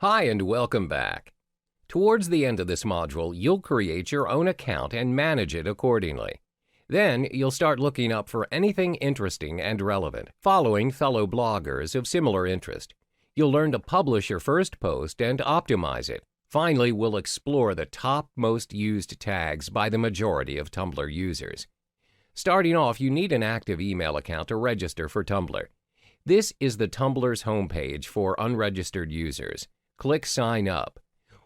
Hi and welcome back. Towards the end of this module, you'll create your own account and manage it accordingly. Then, you'll start looking up for anything interesting and relevant, following fellow bloggers of similar interest. You'll learn to publish your first post and optimize it. Finally, we'll explore the top most used tags by the majority of Tumblr users. Starting off, you need an active email account to register for Tumblr. This is the Tumblr's homepage for unregistered users. Click Sign Up.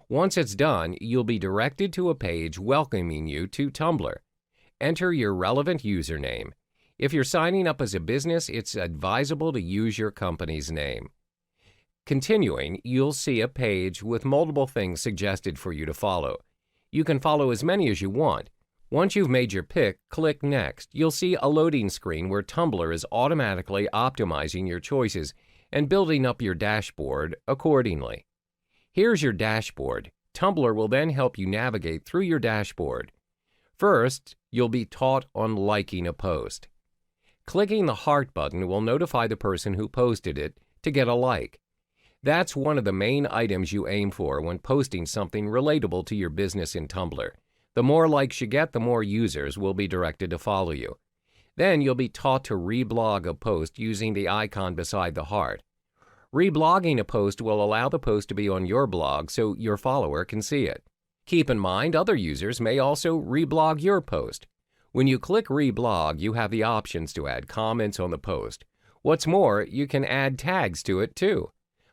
Once it's done, you'll be directed to a page welcoming you to Tumblr. Enter your relevant username. If you're signing up as a business, it's advisable to use your company's name. Continuing, you'll see a page with multiple things suggested for you to follow. You can follow as many as you want. Once you've made your pick, click Next. You'll see a loading screen where Tumblr is automatically optimizing your choices and building up your dashboard accordingly. Here's your dashboard. Tumblr will then help you navigate through your dashboard. First, you'll be taught on liking a post. Clicking the heart button will notify the person who posted it to get a like. That's one of the main items you aim for when posting something relatable to your business in Tumblr. The more likes you get, the more users will be directed to follow you. Then you'll be taught to reblog a post using the icon beside the heart. Reblogging a post will allow the post to be on your blog so your follower can see it. Keep in mind, other users may also reblog your post. When you click Reblog, you have the options to add comments on the post. What's more, you can add tags to it too.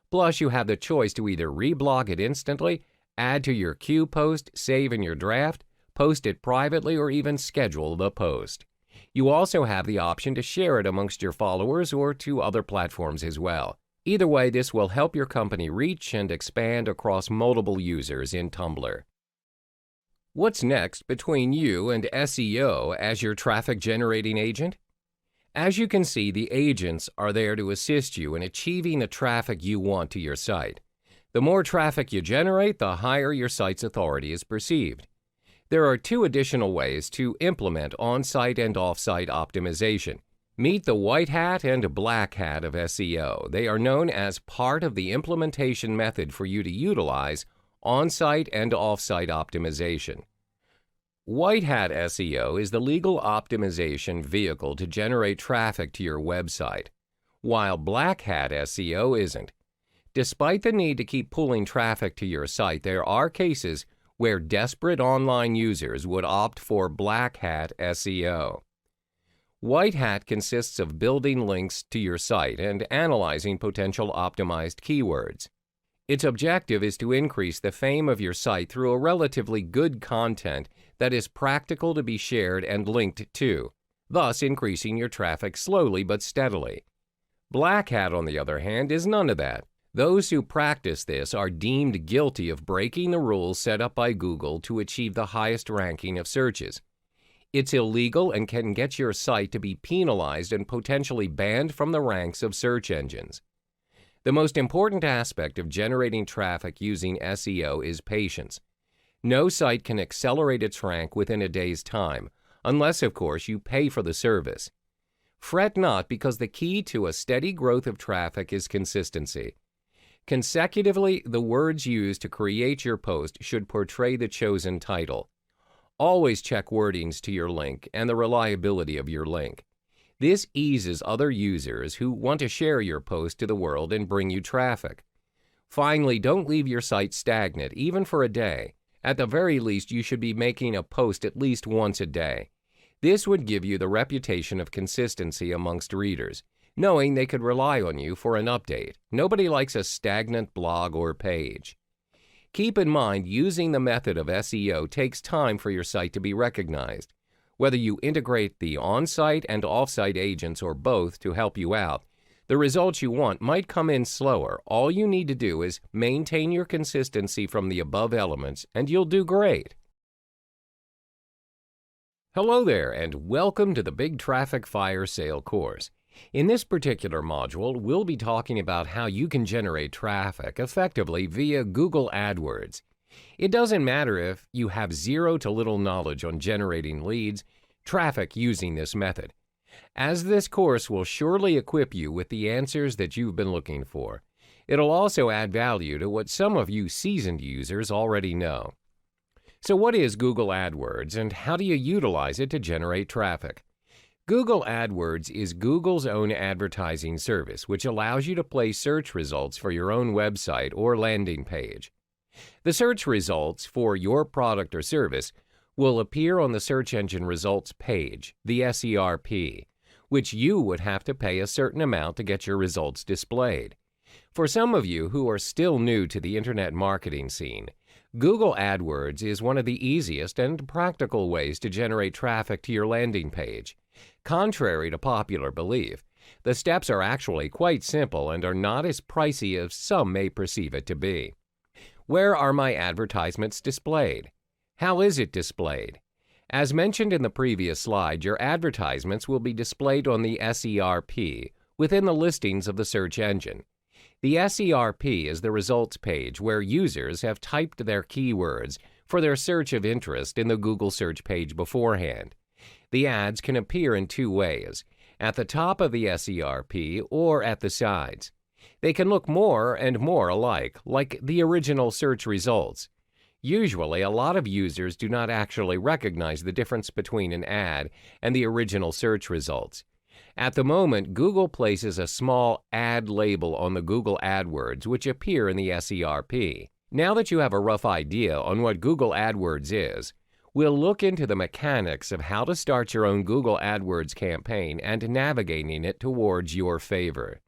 Plus, you have the choice to either reblog it instantly, add to your queue post, save in your draft, post it privately, or even schedule the post. You also have the option to share it amongst your followers or to other platforms as well. Either way, this will help your company reach and expand across multiple users in Tumblr. What's next between you and SEO as your traffic-generating agent? As you can see, the agents are there to assist you in achieving the traffic you want to your site. The more traffic you generate, the higher your site's authority is perceived. There are two additional ways to implement on-site and off-site optimization. Meet the white hat and black hat of SEO. They are known as part of the implementation method for you to utilize on-site and off-site optimization. White hat SEO is the legal optimization vehicle to generate traffic to your website, while black hat SEO isn't. Despite the need to keep pulling traffic to your site, there are cases where desperate online users would opt for black hat SEO. White hat consists of building links to your site and analyzing potential optimized keywords. Its objective is to increase the fame of your site through a relatively good content that is practical to be shared and linked to, thus increasing your traffic slowly but steadily. Black hat, on the other hand, is none of that. Those who practice this are deemed guilty of breaking the rules set up by Google to achieve the highest ranking of searches. It's illegal and can get your site to be penalized and potentially banned from the ranks of search engines. The most important aspect of generating traffic using SEO is patience. No site can accelerate its rank within a day's time, unless, of course, you pay for the service. Fret not, because the key to a steady growth of traffic is consistency. Consecutively, the words used to create your post should portray the chosen title. Always check wordings to your link and the reliability of your link. This eases other users who want to share your post to the world and bring you traffic. Finally, don't leave your site stagnant, even for a day. At the very least, you should be making a post at least once a day. This would give you the reputation of consistency amongst readers, knowing they could rely on you for an update. Nobody likes a stagnant blog or page. Keep in mind, using the method of SEO takes time for your site to be recognized. Whether you integrate the on-site and off-site agents or both to help you out, the results you want might come in slower. All you need to do is maintain your consistency from the above elements, and you'll do great. Hello there, and welcome to the Big Traffic Firesale course. In this particular module, we'll be talking about how you can generate traffic effectively via Google AdWords. It doesn't matter if you have zero to little knowledge on generating leads, traffic using this method, as this course will surely equip you with the answers that you've been looking for. It'll also add value to what some of you seasoned users already know. So what is Google AdWords and how do you utilize it to generate traffic? Google AdWords is Google's own advertising service which allows you to place search results for your own website or landing page. The search results for your product or service will appear on the search engine results page, the SERP, which you would have to pay a certain amount to get your results displayed. For some of you who are still new to the internet marketing scene, Google AdWords is one of the easiest and practical ways to generate traffic to your landing page. Contrary to popular belief, the steps are actually quite simple and are not as pricey as some may perceive it to be. Where are my advertisements displayed? How is it displayed? As mentioned in the previous slide, your advertisements will be displayed on the SERP within the listings of the search engine. The SERP is the results page where users have typed their keywords for their search of interest in the Google search page beforehand. The ads can appear in two ways, at the top of the SERP or at the sides. They can look more and more alike, like the original search results. Usually, a lot of users do not actually recognize the difference between an ad and the original search results. At the moment, Google places a small ad label on the Google AdWords which appear in the SERP. Now that you have a rough idea on what Google AdWords is, we'll look into the mechanics of how to start your own Google AdWords campaign and navigating it towards your favor.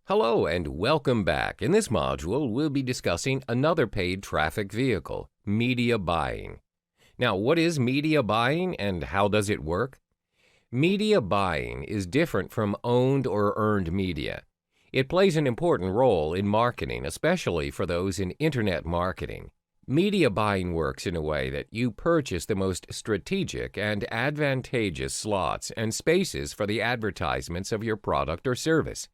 Hello and welcome back. In this module, we'll be discussing another paid traffic vehicle, media buying. Now, what is media buying and how does it work? Media buying is different from owned or earned media. It plays an important role in marketing, especially for those in internet marketing. Media buying works in a way that you purchase the most strategic and advantageous slots and spaces for the advertisements of your product or service.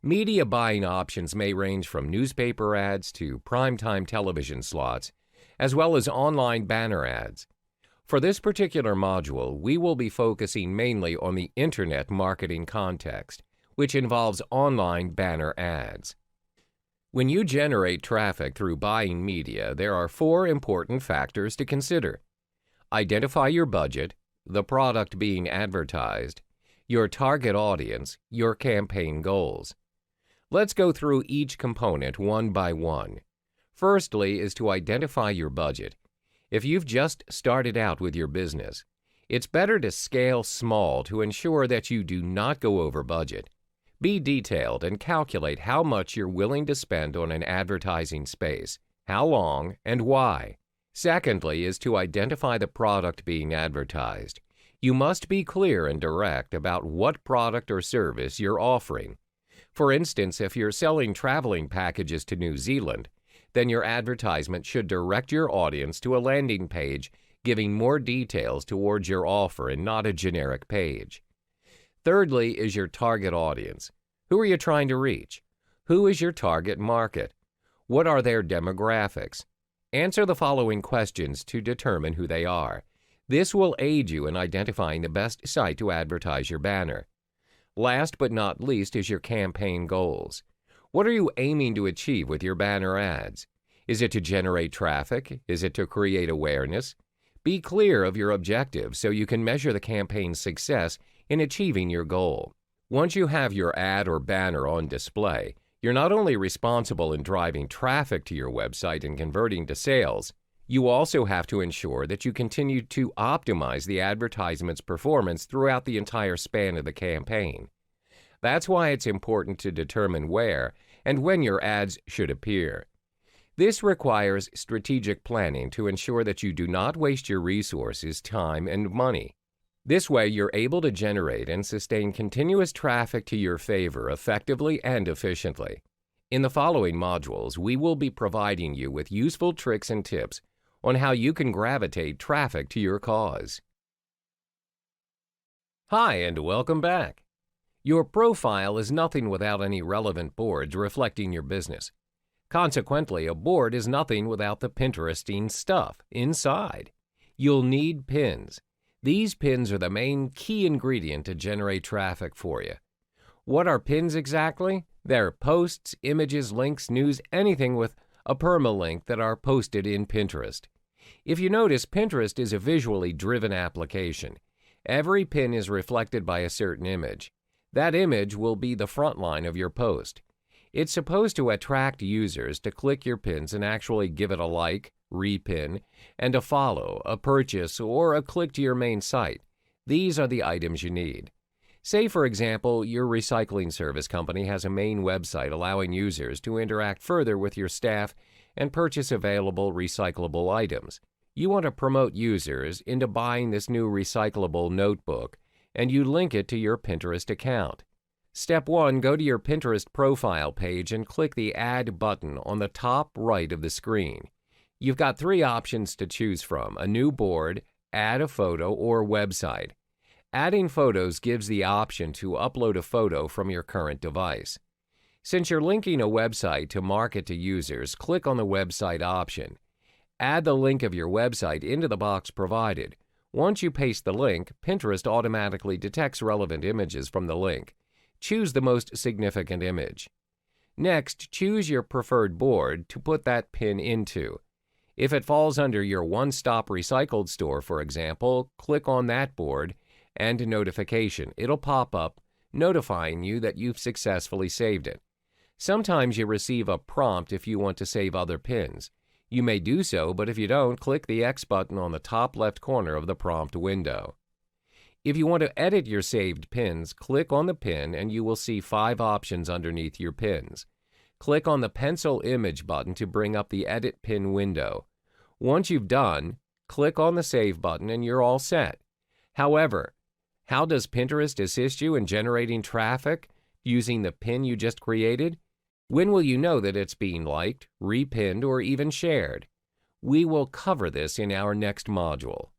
Media buying options may range from newspaper ads to primetime television slots, as well as online banner ads. For this particular module, we will be focusing mainly on the internet marketing context, which involves online banner ads. When you generate traffic through buying media, there are 4 important factors to consider. Identify your budget, the product being advertised, your target audience, your campaign goals. Let's go through each component one by one. Firstly is to identify your budget. If you've just started out with your business, it's better to scale small to ensure that you do not go over budget. Be detailed and calculate how much you're willing to spend on an advertising space, how long, and why. Secondly is to identify the product being advertised. You must be clear and direct about what product or service you're offering. For instance, if you're selling traveling packages to New Zealand, then your advertisement should direct your audience to a landing page giving more details towards your offer and not a generic page. Thirdly is your target audience. Who are you trying to reach? Who is your target market? What are their demographics? Answer the following questions to determine who they are. This will aid you in identifying the best site to advertise your banner. Last but not least is your campaign goals. What are you aiming to achieve with your banner ads? Is it to generate traffic? Is it to create awareness? Be clear of your objectives so you can measure the campaign's success in achieving your goal. Once you have your ad or banner on display, you're not only responsible in driving traffic to your website and converting to sales, you also have to ensure that you continue to optimize the advertisement's performance throughout the entire span of the campaign. That's why it's important to determine where and when your ads should appear. This requires strategic planning to ensure that you do not waste your resources, time, and money. This way, you're able to generate and sustain continuous traffic to your favor effectively and efficiently. In the following modules, we will be providing you with useful tricks and tips on how you can gravitate traffic to your cause. Hi, and welcome back. Your profile is nothing without any relevant boards reflecting your business. Consequently, a board is nothing without the Pinteresting stuff inside. You'll need pins. These pins are the main key ingredient to generate traffic for you. What are pins exactly? They're posts, images, links, news, anything with a permalink that are posted in Pinterest. If you notice, Pinterest is a visually driven application. Every pin is reflected by a certain image. That image will be the front line of your post. It's supposed to attract users to click your pins and actually give it a like, repin, and a follow, a purchase, or a click to your main site. These are the items you need. Say, for example, your recycling service company has a main website allowing users to interact further with your staff and purchase available recyclable items. You want to promote users into buying this new recyclable notebook, and you link it to your Pinterest account. Step 1, go to your Pinterest profile page and click the Add button on the top right of the screen. You've got 3 options to choose from: a new board, add a photo, or website. Adding photos gives the option to upload a photo from your current device. Since you're linking a website to market to users, click on the website option. Add the link of your website into the box provided. Once you paste the link, Pinterest automatically detects relevant images from the link. Choose the most significant image. Next, choose your preferred board to put that pin into. If it falls under your one-stop recycled store, for example, click on that board and notification. It'll pop up notifying you that you've successfully saved it. Sometimes you receive a prompt if you want to save other pins. You may do so, but if you don't, click the X button on the top left corner of the prompt window. If you want to edit your saved pins, click on the pin and you will see 5 options underneath your pins. Click on the pencil image button to bring up the Edit Pin window. Once you've done, click on the Save button and you're all set. However, how does Pinterest assist you in generating traffic using the pin you just created? When will you know that it's being liked, repinned, or even shared? We will cover this in our next module.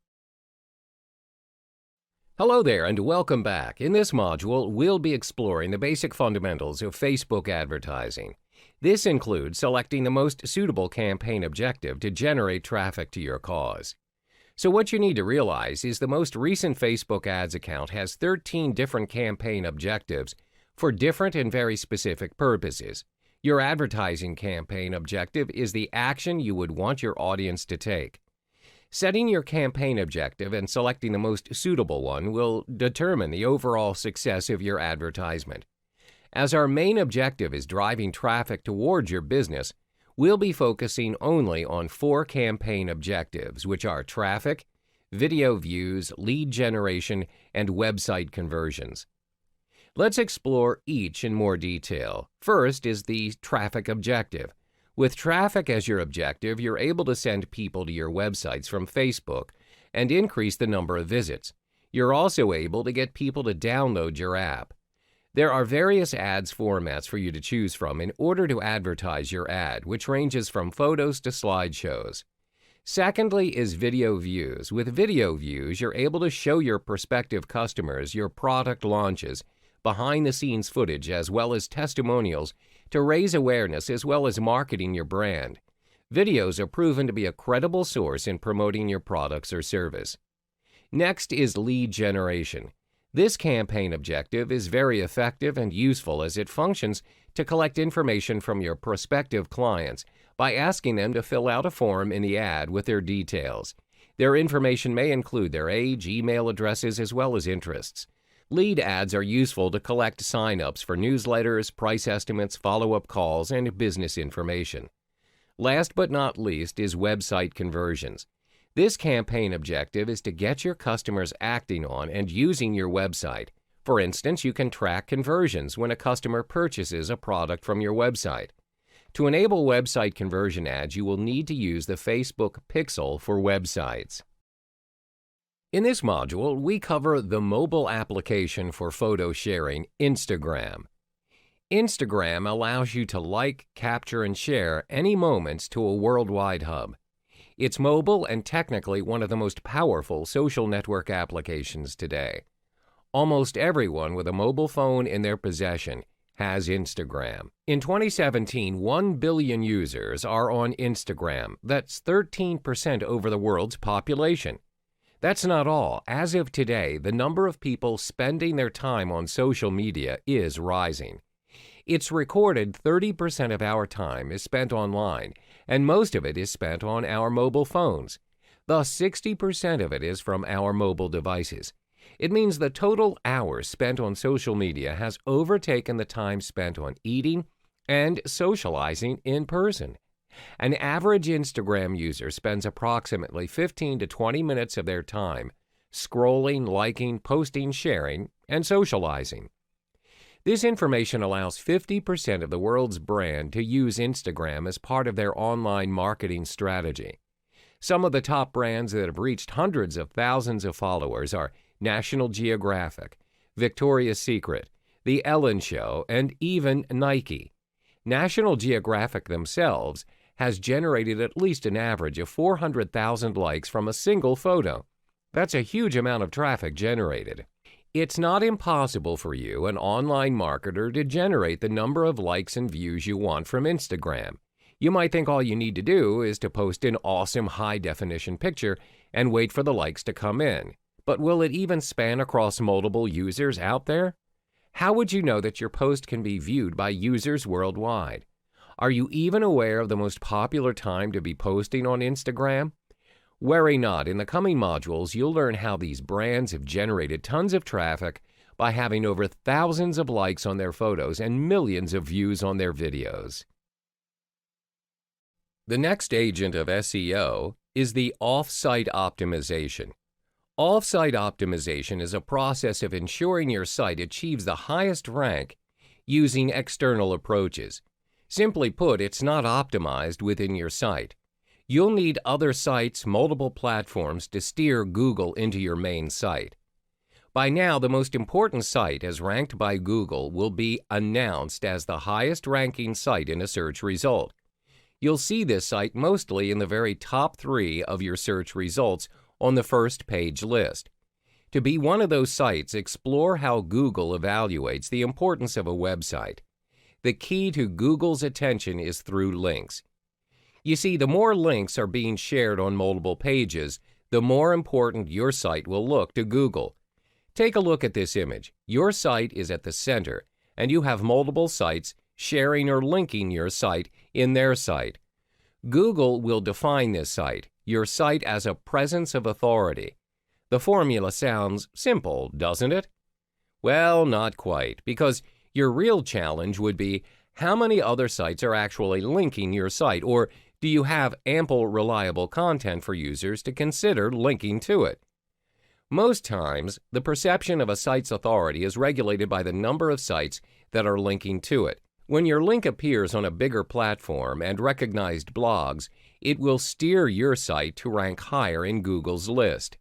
Hello there and welcome back. In this module, we'll be exploring the basic fundamentals of Facebook advertising. This includes selecting the most suitable campaign objective to generate traffic to your cause. So what you need to realize is the most recent Facebook ads account has 13 different campaign objectives for different and very specific purposes. Your advertising campaign objective is the action you would want your audience to take. Setting your campaign objective and selecting the most suitable one will determine the overall success of your advertisement. As our main objective is driving traffic towards your business, we'll be focusing only on 4 campaign objectives, which are traffic, video views, lead generation, and website conversions. Let's explore each in more detail. First is the traffic objective. With traffic as your objective, you're able to send people to your websites from Facebook and increase the number of visits. You're also able to get people to download your app. There are various ads formats for you to choose from in order to advertise your ad, which ranges from photos to slideshows. Secondly is video views. With video views, you're able to show your prospective customers your product launches, behind-the-scenes footage, as well as testimonials to raise awareness as well as marketing your brand. Videos are proven to be a credible source in promoting your products or service. Next is lead generation. This campaign objective is very effective and useful as it functions to collect information from your prospective clients by asking them to fill out a form in the ad with their details. Their information may include their age, email addresses, as well as interests. Lead ads are useful to collect sign-ups for newsletters, price estimates, follow-up calls, and business information. Last but not least is website conversions. This campaign objective is to get your customers acting on and using your website. For instance, you can track conversions when a customer purchases a product from your website. To enable website conversion ads, you will need to use the Facebook Pixel for websites. In this module, we cover the mobile application for photo sharing, Instagram. Instagram allows you to like, capture, and share any moments to a worldwide hub. It's mobile and technically one of the most powerful social network applications today. Almost everyone with a mobile phone in their possession has Instagram. In 2017, 1 billion users are on Instagram. That's 13% over the world's population. That's not all. As of today, the number of people spending their time on social media is rising. It's recorded 30% of our time is spent online, and most of it is spent on our mobile phones. Thus, 60% of it is from our mobile devices. It means the total hours spent on social media has overtaken the time spent on eating and socializing in person. An average Instagram user spends approximately 15 to 20 minutes of their time scrolling, liking, posting, sharing, and socializing. This information allows 50% of the world's brand to use Instagram as part of their online marketing strategy. Some of the top brands that have reached hundreds of thousands of followers are National Geographic, Victoria's Secret, The Ellen Show, and even Nike. National Geographic themselves has generated at least an average of 400,000 likes from a single photo. That's a huge amount of traffic generated. It's not impossible for you, an online marketer, to generate the number of likes and views you want from Instagram. You might think all you need to do is to post an awesome high-definition picture and wait for the likes to come in. But will it even span across multiple users out there? How would you know that your post can be viewed by users worldwide? Are you even aware of the most popular time to be posting on Instagram? Worry not, in the coming modules, you'll learn how these brands have generated tons of traffic by having over thousands of likes on their photos and millions of views on their videos. The next agent of SEO is the off-site optimization. Off-site optimization is a process of ensuring your site achieves the highest rank using external approaches. Simply put, it's not optimized within your site. You'll need other sites, multiple platforms to steer Google into your main site. By now, the most important site as ranked by Google will be announced as the highest ranking site in a search result. You'll see this site mostly in the very top 3 of your search results on the first page list. To be one of those sites, explore how Google evaluates the importance of a website. The key to Google's attention is through links. You see, the more links are being shared on multiple pages, the more important your site will look to Google. Take a look at this image. Your site is at the center, and you have multiple sites sharing or linking your site in their site. Google will define this site, your site, as a presence of authority. The formula sounds simple, doesn't it? Well, not quite, because your real challenge would be how many other sites are actually linking your site, or do you have ample reliable content for users to consider linking to it? Most times, the perception of a site's authority is regulated by the number of sites that are linking to it. When your link appears on a bigger platform and recognized blogs, it will steer your site to rank higher in Google's list.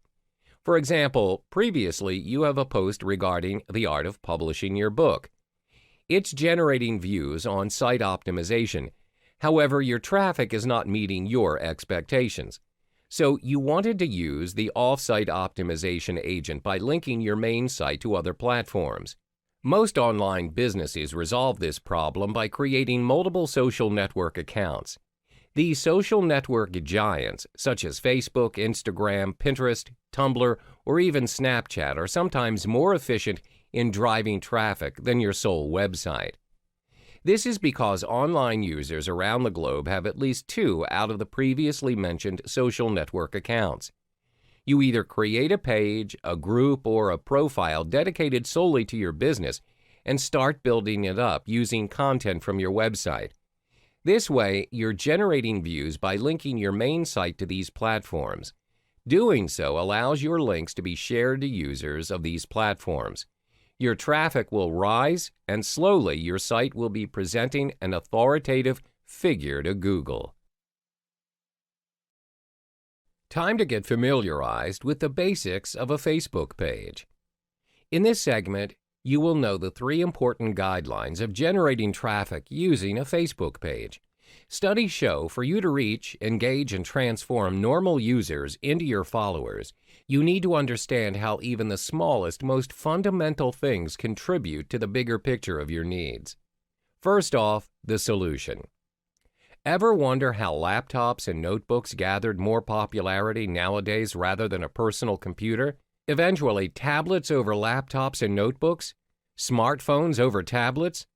For example, previously you have a post regarding the art of publishing your book. It's generating views on site optimization. However, your traffic is not meeting your expectations. So you wanted to use the off-site optimization agent by linking your main site to other platforms. Most online businesses resolve this problem by creating multiple social network accounts. These social network giants, such as Facebook, Instagram, Pinterest, Tumblr, or even Snapchat, are sometimes more efficient in driving traffic than your sole website. This is because online users around the globe have at least 2 out of the previously mentioned social network accounts. You either create a page, a group, or a profile dedicated solely to your business and start building it up using content from your website. This way, you're generating views by linking your main site to these platforms. Doing so allows your links to be shared to users of these platforms. Your traffic will rise, and slowly your site will be presenting an authoritative figure to Google. Time to get familiarized with the basics of a Facebook page. In this segment, you will know the 3 important guidelines of generating traffic using a Facebook page. Studies show for you to reach, engage, and transform normal users into your followers, you need to understand how even the smallest, most fundamental things contribute to the bigger picture of your needs. First off, the solution. Ever wonder how laptops and notebooks gathered more popularity nowadays rather than a personal computer? Eventually, tablets over laptops and notebooks? Smartphones over tablets?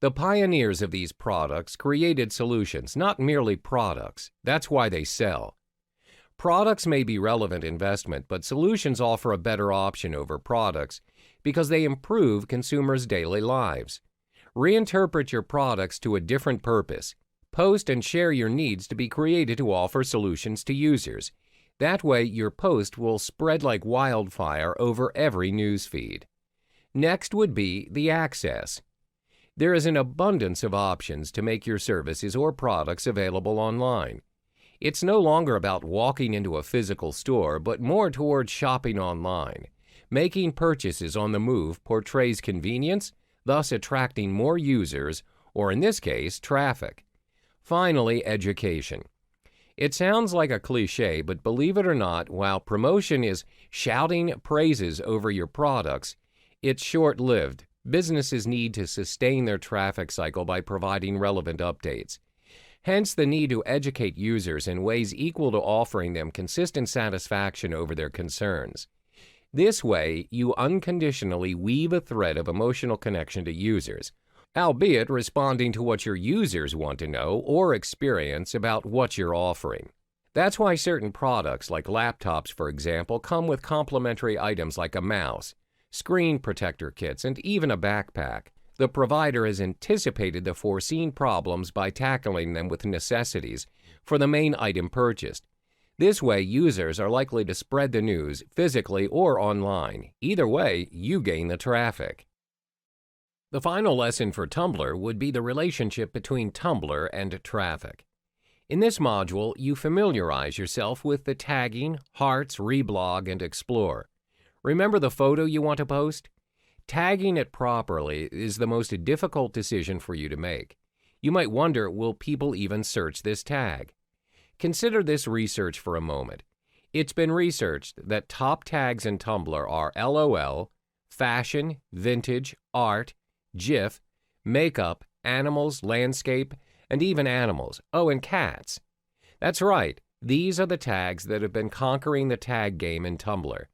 The pioneers of these products created solutions, not merely products. That's why they sell. Products may be relevant investment, but solutions offer a better option over products because they improve consumers' daily lives. Reinterpret your products to a different purpose. Post and share your needs to be created to offer solutions to users. That way, your post will spread like wildfire over every news feed. Next would be the access. There is an abundance of options to make your services or products available online. It's no longer about walking into a physical store, but more towards shopping online. Making purchases on the move portrays convenience, thus attracting more users, or in this case, traffic. Finally, education. It sounds like a cliche, but believe it or not, while promotion is shouting praises over your products, it's short-lived. Businesses need to sustain their traffic cycle by providing relevant updates. Hence the need to educate users in ways equal to offering them consistent satisfaction over their concerns. This way, you unconditionally weave a thread of emotional connection to users, albeit responding to what your users want to know or experience about what you're offering. That's why certain products, like laptops for example, come with complimentary items like a mouse, screen protector kits, and even a backpack. The provider has anticipated the foreseen problems by tackling them with necessities for the main item purchased. This way, users are likely to spread the news physically or online. Either way, you gain the traffic. The final lesson for Tumblr would be the relationship between Tumblr and traffic. In this module, you familiarize yourself with the tagging, hearts, reblog, and explore. Remember the photo you want to post? Tagging it properly is the most difficult decision for you to make. You might wonder, will people even search this tag? Consider this research for a moment. It's been researched that top tags in Tumblr are LOL, fashion, vintage, art, GIF, makeup, animals, landscape, and even animals. Oh, and cats. That's right, these are the tags that have been conquering the tag game in Tumblr.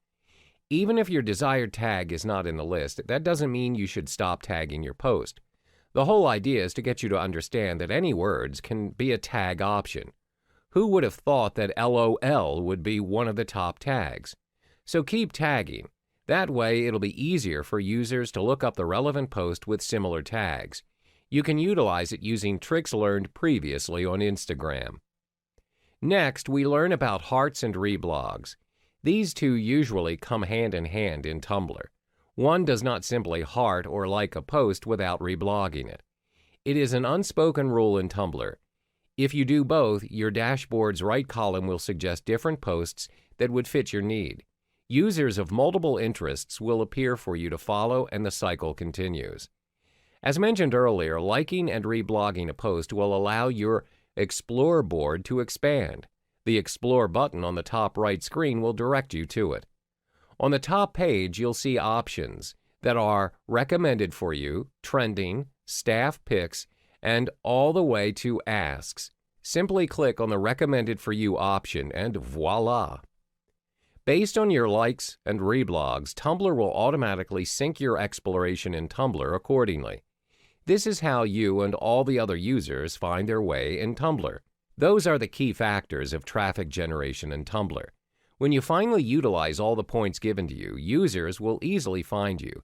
Even if your desired tag is not in the list, that doesn't mean you should stop tagging your post. The whole idea is to get you to understand that any words can be a tag option. Who would have thought that LOL would be one of the top tags? So keep tagging. That way, it'll be easier for users to look up the relevant post with similar tags. You can utilize it using tricks learned previously on Instagram. Next, we learn about hearts and reblogs. These two usually come hand in hand in Tumblr. One does not simply heart or like a post without reblogging it. It is an unspoken rule in Tumblr. If you do both, your dashboard's right column will suggest different posts that would fit your need. Users of multiple interests will appear for you to follow, and the cycle continues. As mentioned earlier, liking and reblogging a post will allow your Explore board to expand. The Explore button on the top right screen will direct you to it. On the top page, you'll see options that are recommended for you, trending, staff picks, and all the way to asks. Simply click on the recommended for you option and voila! Based on your likes and reblogs, Tumblr will automatically sync your exploration in Tumblr accordingly. This is how you and all the other users find their way in Tumblr. Those are the key factors of traffic generation in Tumblr. When you finally utilize all the points given to you, users will easily find you.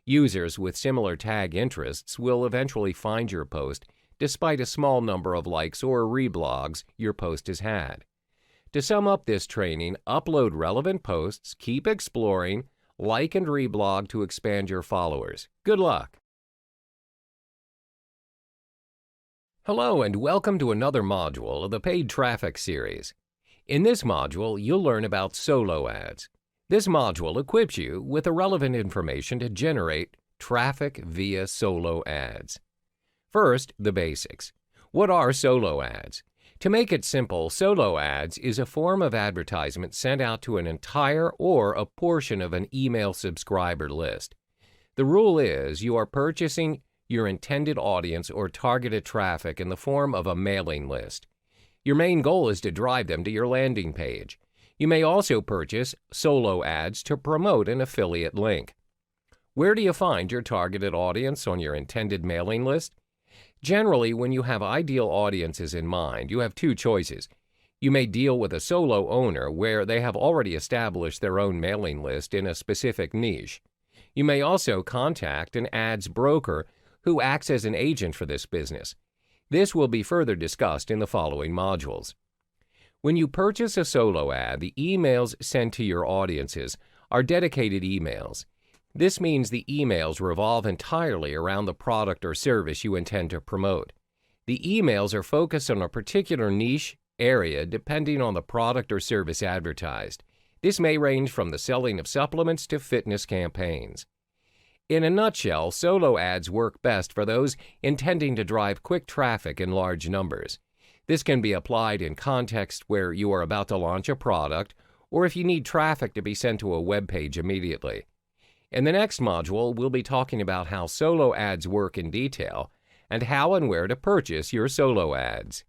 Users with similar tag interests will eventually find your post despite a small number of likes or reblogs your post has had. To sum up this training, upload relevant posts, keep exploring, like and reblog to expand your followers. Good luck! Hello and welcome to another module of the Paid Traffic series. In this module, you'll learn about solo ads. This module equips you with the relevant information to generate traffic via solo ads. First, the basics. What are solo ads? To make it simple, solo ads is a form of advertisement sent out to an entire or a portion of an email subscriber list. The rule is you are purchasing your intended audience or targeted traffic in the form of a mailing list. Your main goal is to drive them to your landing page. You may also purchase solo ads to promote an affiliate link. Where do you find your targeted audience on your intended mailing list? Generally, when you have ideal audiences in mind, you have two choices. You may deal with a solo owner where they have already established their own mailing list in a specific niche. You may also contact an ads broker who acts as an agent for this business. This will be further discussed in the following modules. When you purchase a solo ad, the emails sent to your audiences are dedicated emails. This means the emails revolve entirely around the product or service you intend to promote. The emails are focused on a particular niche area depending on the product or service advertised. This may range from the selling of supplements to fitness campaigns. In a nutshell, solo ads work best for those intending to drive quick traffic in large numbers. This can be applied in context where you are about to launch a product or if you need traffic to be sent to a web page immediately. In the next module, we'll be talking about how solo ads work in detail and how and where to purchase your solo ads.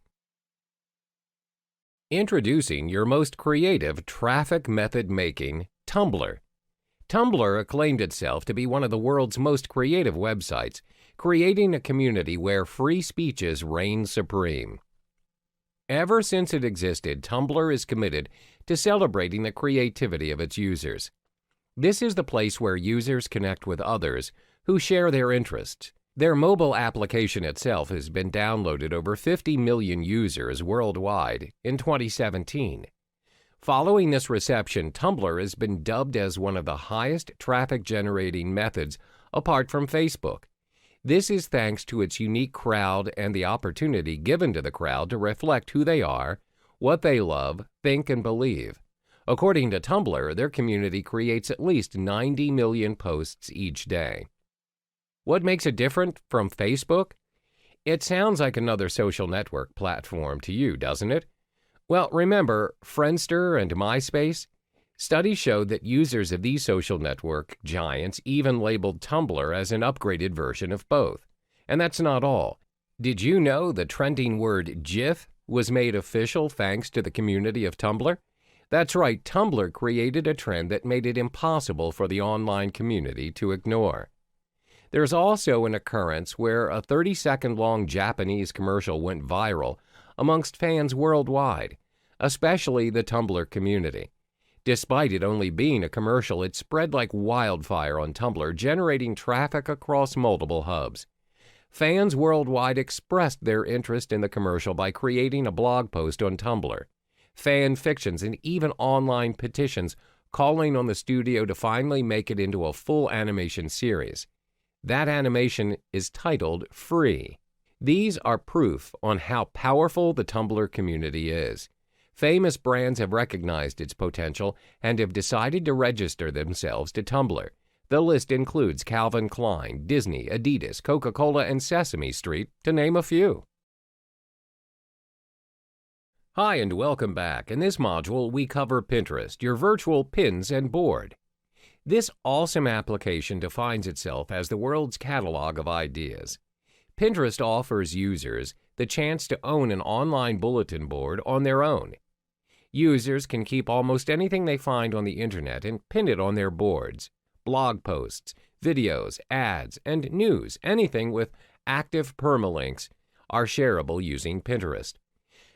Introducing your most creative traffic method making, Tumblr. Tumblr acclaimed itself to be one of the world's most creative websites, creating a community where free speeches reign supreme. Ever since it existed, Tumblr is committed to celebrating the creativity of its users. This is the place where users connect with others who share their interests. Their mobile application itself has been downloaded over 50 million users worldwide in 2017. Following this reception, Tumblr has been dubbed as one of the highest traffic-generating methods apart from Facebook. This is thanks to its unique crowd and the opportunity given to the crowd to reflect who they are, what they love, think, and believe. According to Tumblr, their community creates at least 90 million posts each day. What makes it different from Facebook? It sounds like another social network platform to you, doesn't it? Well, remember Friendster and MySpace? Studies showed that users of these social network giants even labeled Tumblr as an upgraded version of both. And that's not all. Did you know the trending word GIF was made official thanks to the community of Tumblr? That's right, Tumblr created a trend that made it impossible for the online community to ignore. There's also an occurrence where a 30-second-long Japanese commercial went viral amongst fans worldwide, especially the Tumblr community. Despite it only being a commercial, it spread like wildfire on Tumblr, generating traffic across multiple hubs. Fans worldwide expressed their interest in the commercial by creating a blog post on Tumblr, fan fictions, and even online petitions calling on the studio to finally make it into a full animation series. That animation is titled Free. These are proof on how powerful the Tumblr community is. Famous brands have recognized its potential and have decided to register themselves to Tumblr. The list includes Calvin Klein, Disney, Adidas, Coca-Cola, and Sesame Street, to name a few. Hi and welcome back. In this module, we cover Pinterest, your virtual pins and board. This awesome application defines itself as the world's catalog of ideas. Pinterest offers users the chance to own an online bulletin board on their own. Users can keep almost anything they find on the internet and pin it on their boards. Blog posts, videos, ads, and news, anything with active permalinks, are shareable using Pinterest.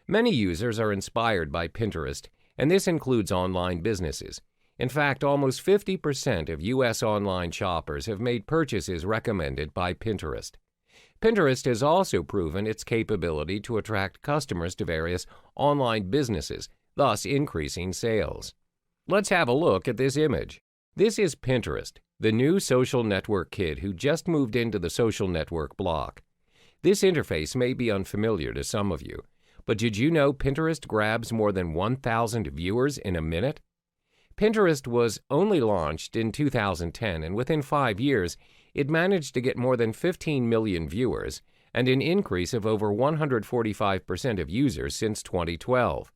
Many users are inspired by Pinterest, and this includes online businesses. In fact, almost 50% of U.S. online shoppers have made purchases recommended by Pinterest. Pinterest has also proven its capability to attract customers to various online businesses, thus increasing sales. Let's have a look at this image. This is Pinterest, the new social network kid who just moved into the social network block. This interface may be unfamiliar to some of you, but did you know Pinterest grabs more than 1,000 viewers in a minute? Pinterest was only launched in 2010, and within 5 years, it managed to get more than 15 million viewers and an increase of over 145% of users since 2012.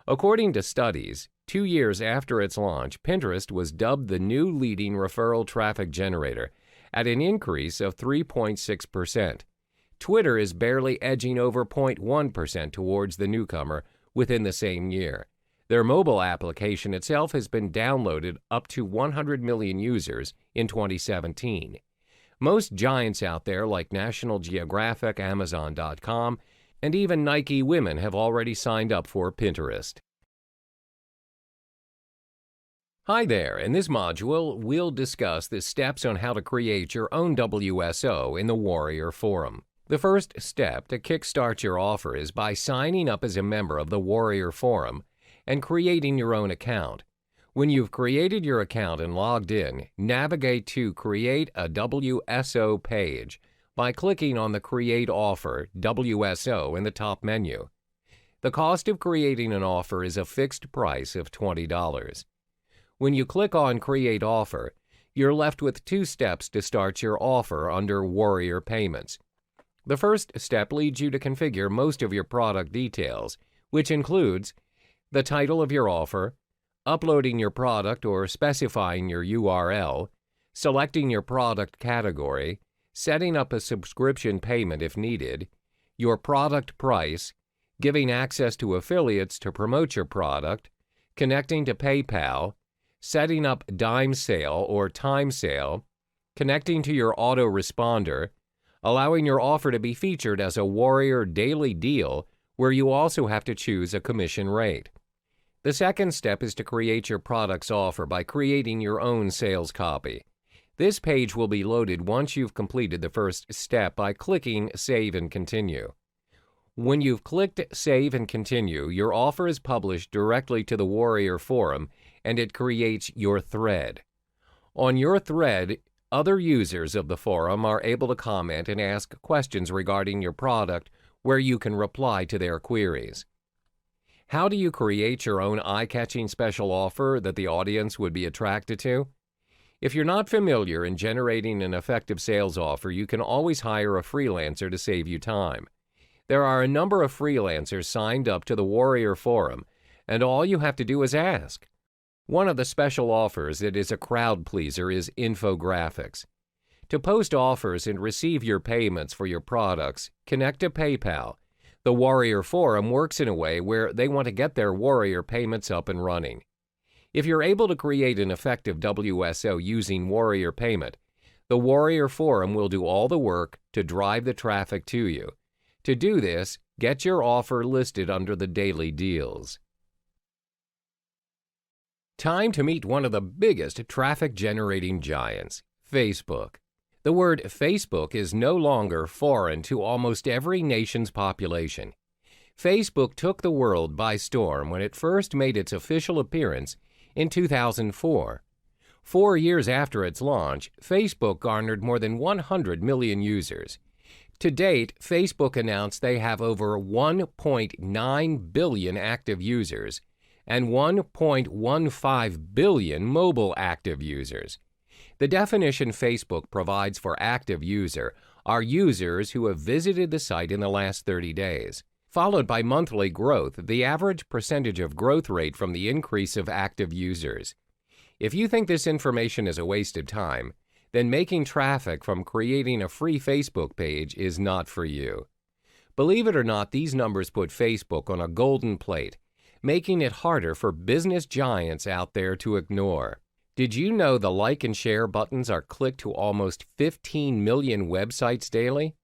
According to studies, 2 years after its launch, Pinterest was dubbed the new leading referral traffic generator at an increase of 3.6%. Twitter is barely edging over 0.1% towards the newcomer within the same year. Their mobile application itself has been downloaded up to 100 million users in 2017. Most giants out there like National Geographic, Amazon.com, and even Nike Women have already signed up for Pinterest. Hi there, in this module, we'll discuss the steps on how to create your own WSO in the Warrior Forum. The first step to kickstart your offer is by signing up as a member of the Warrior Forum and creating your own account. When you've created your account and logged in, navigate to Create a WSO page by clicking on the Create Offer WSO in the top menu. The cost of creating an offer is a fixed price of $20. When you click on Create Offer, you're left with 2 steps to start your offer under Warrior Payments. The first step leads you to configure most of your product details, which includes the title of your offer, uploading your product or specifying your URL, selecting your product category, setting up a subscription payment if needed, your product price, giving access to affiliates to promote your product, connecting to PayPal, setting up dime sale or time sale, connecting to your autoresponder, allowing your offer to be featured as a Warrior Daily Deal where you also have to choose a commission rate. The second step is to create your product's offer by creating your own sales copy. This page will be loaded once you've completed the first step by clicking Save and Continue. When you've clicked Save and Continue, your offer is published directly to the Warrior Forum and it creates your thread. On your thread, other users of the forum are able to comment and ask questions regarding your product where you can reply to their queries. How do you create your own eye-catching special offer that the audience would be attracted to? If you're not familiar in generating an effective sales offer, you can always hire a freelancer to save you time. There are a number of freelancers signed up to the Warrior Forum, and all you have to do is ask. One of the special offers that is a crowd pleaser is infographics. To post offers and receive your payments for your products, connect to PayPal. The Warrior Forum works in a way where they want to get their Warrior payments up and running. If you're able to create an effective WSO using Warrior Payment, the Warrior Forum will do all the work to drive the traffic to you. To do this, get your offer listed under the daily deals. Time to meet one of the biggest traffic-generating giants, Facebook. The word Facebook is no longer foreign to almost every nation's population. Facebook took the world by storm when it first made its official appearance in 2004. 4 years after its launch, Facebook garnered more than 100 million users. To date, Facebook announced they have over 1.9 billion active users and 1.15 billion mobile active users. The definition Facebook provides for active user are users who have visited the site in the last 30 days, followed by monthly growth, the average percentage of growth rate from the increase of active users. If you think this information is a waste of time, then making traffic from creating a free Facebook page is not for you. Believe it or not, these numbers put Facebook on a golden plate, making it harder for business giants out there to ignore. Did you know the like and share buttons are clicked to almost 15 million websites daily?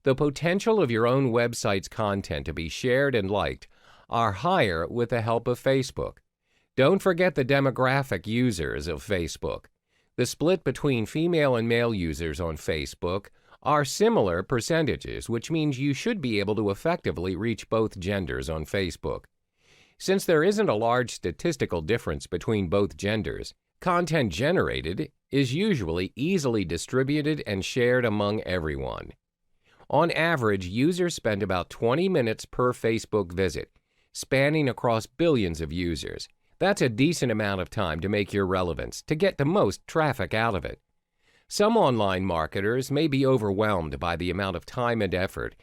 The potential of your own website's content to be shared and liked are higher with the help of Facebook. Don't forget the demographic users of Facebook. The split between female and male users on Facebook are similar percentages, which means you should be able to effectively reach both genders on Facebook. Since there isn't a large statistical difference between both genders, content generated is usually easily distributed and shared among everyone. On average, users spend about 20 minutes per Facebook visit, spanning across billions of users. That's a decent amount of time to make your relevance, to get the most traffic out of it. Some online marketers may be overwhelmed by the amount of time and effort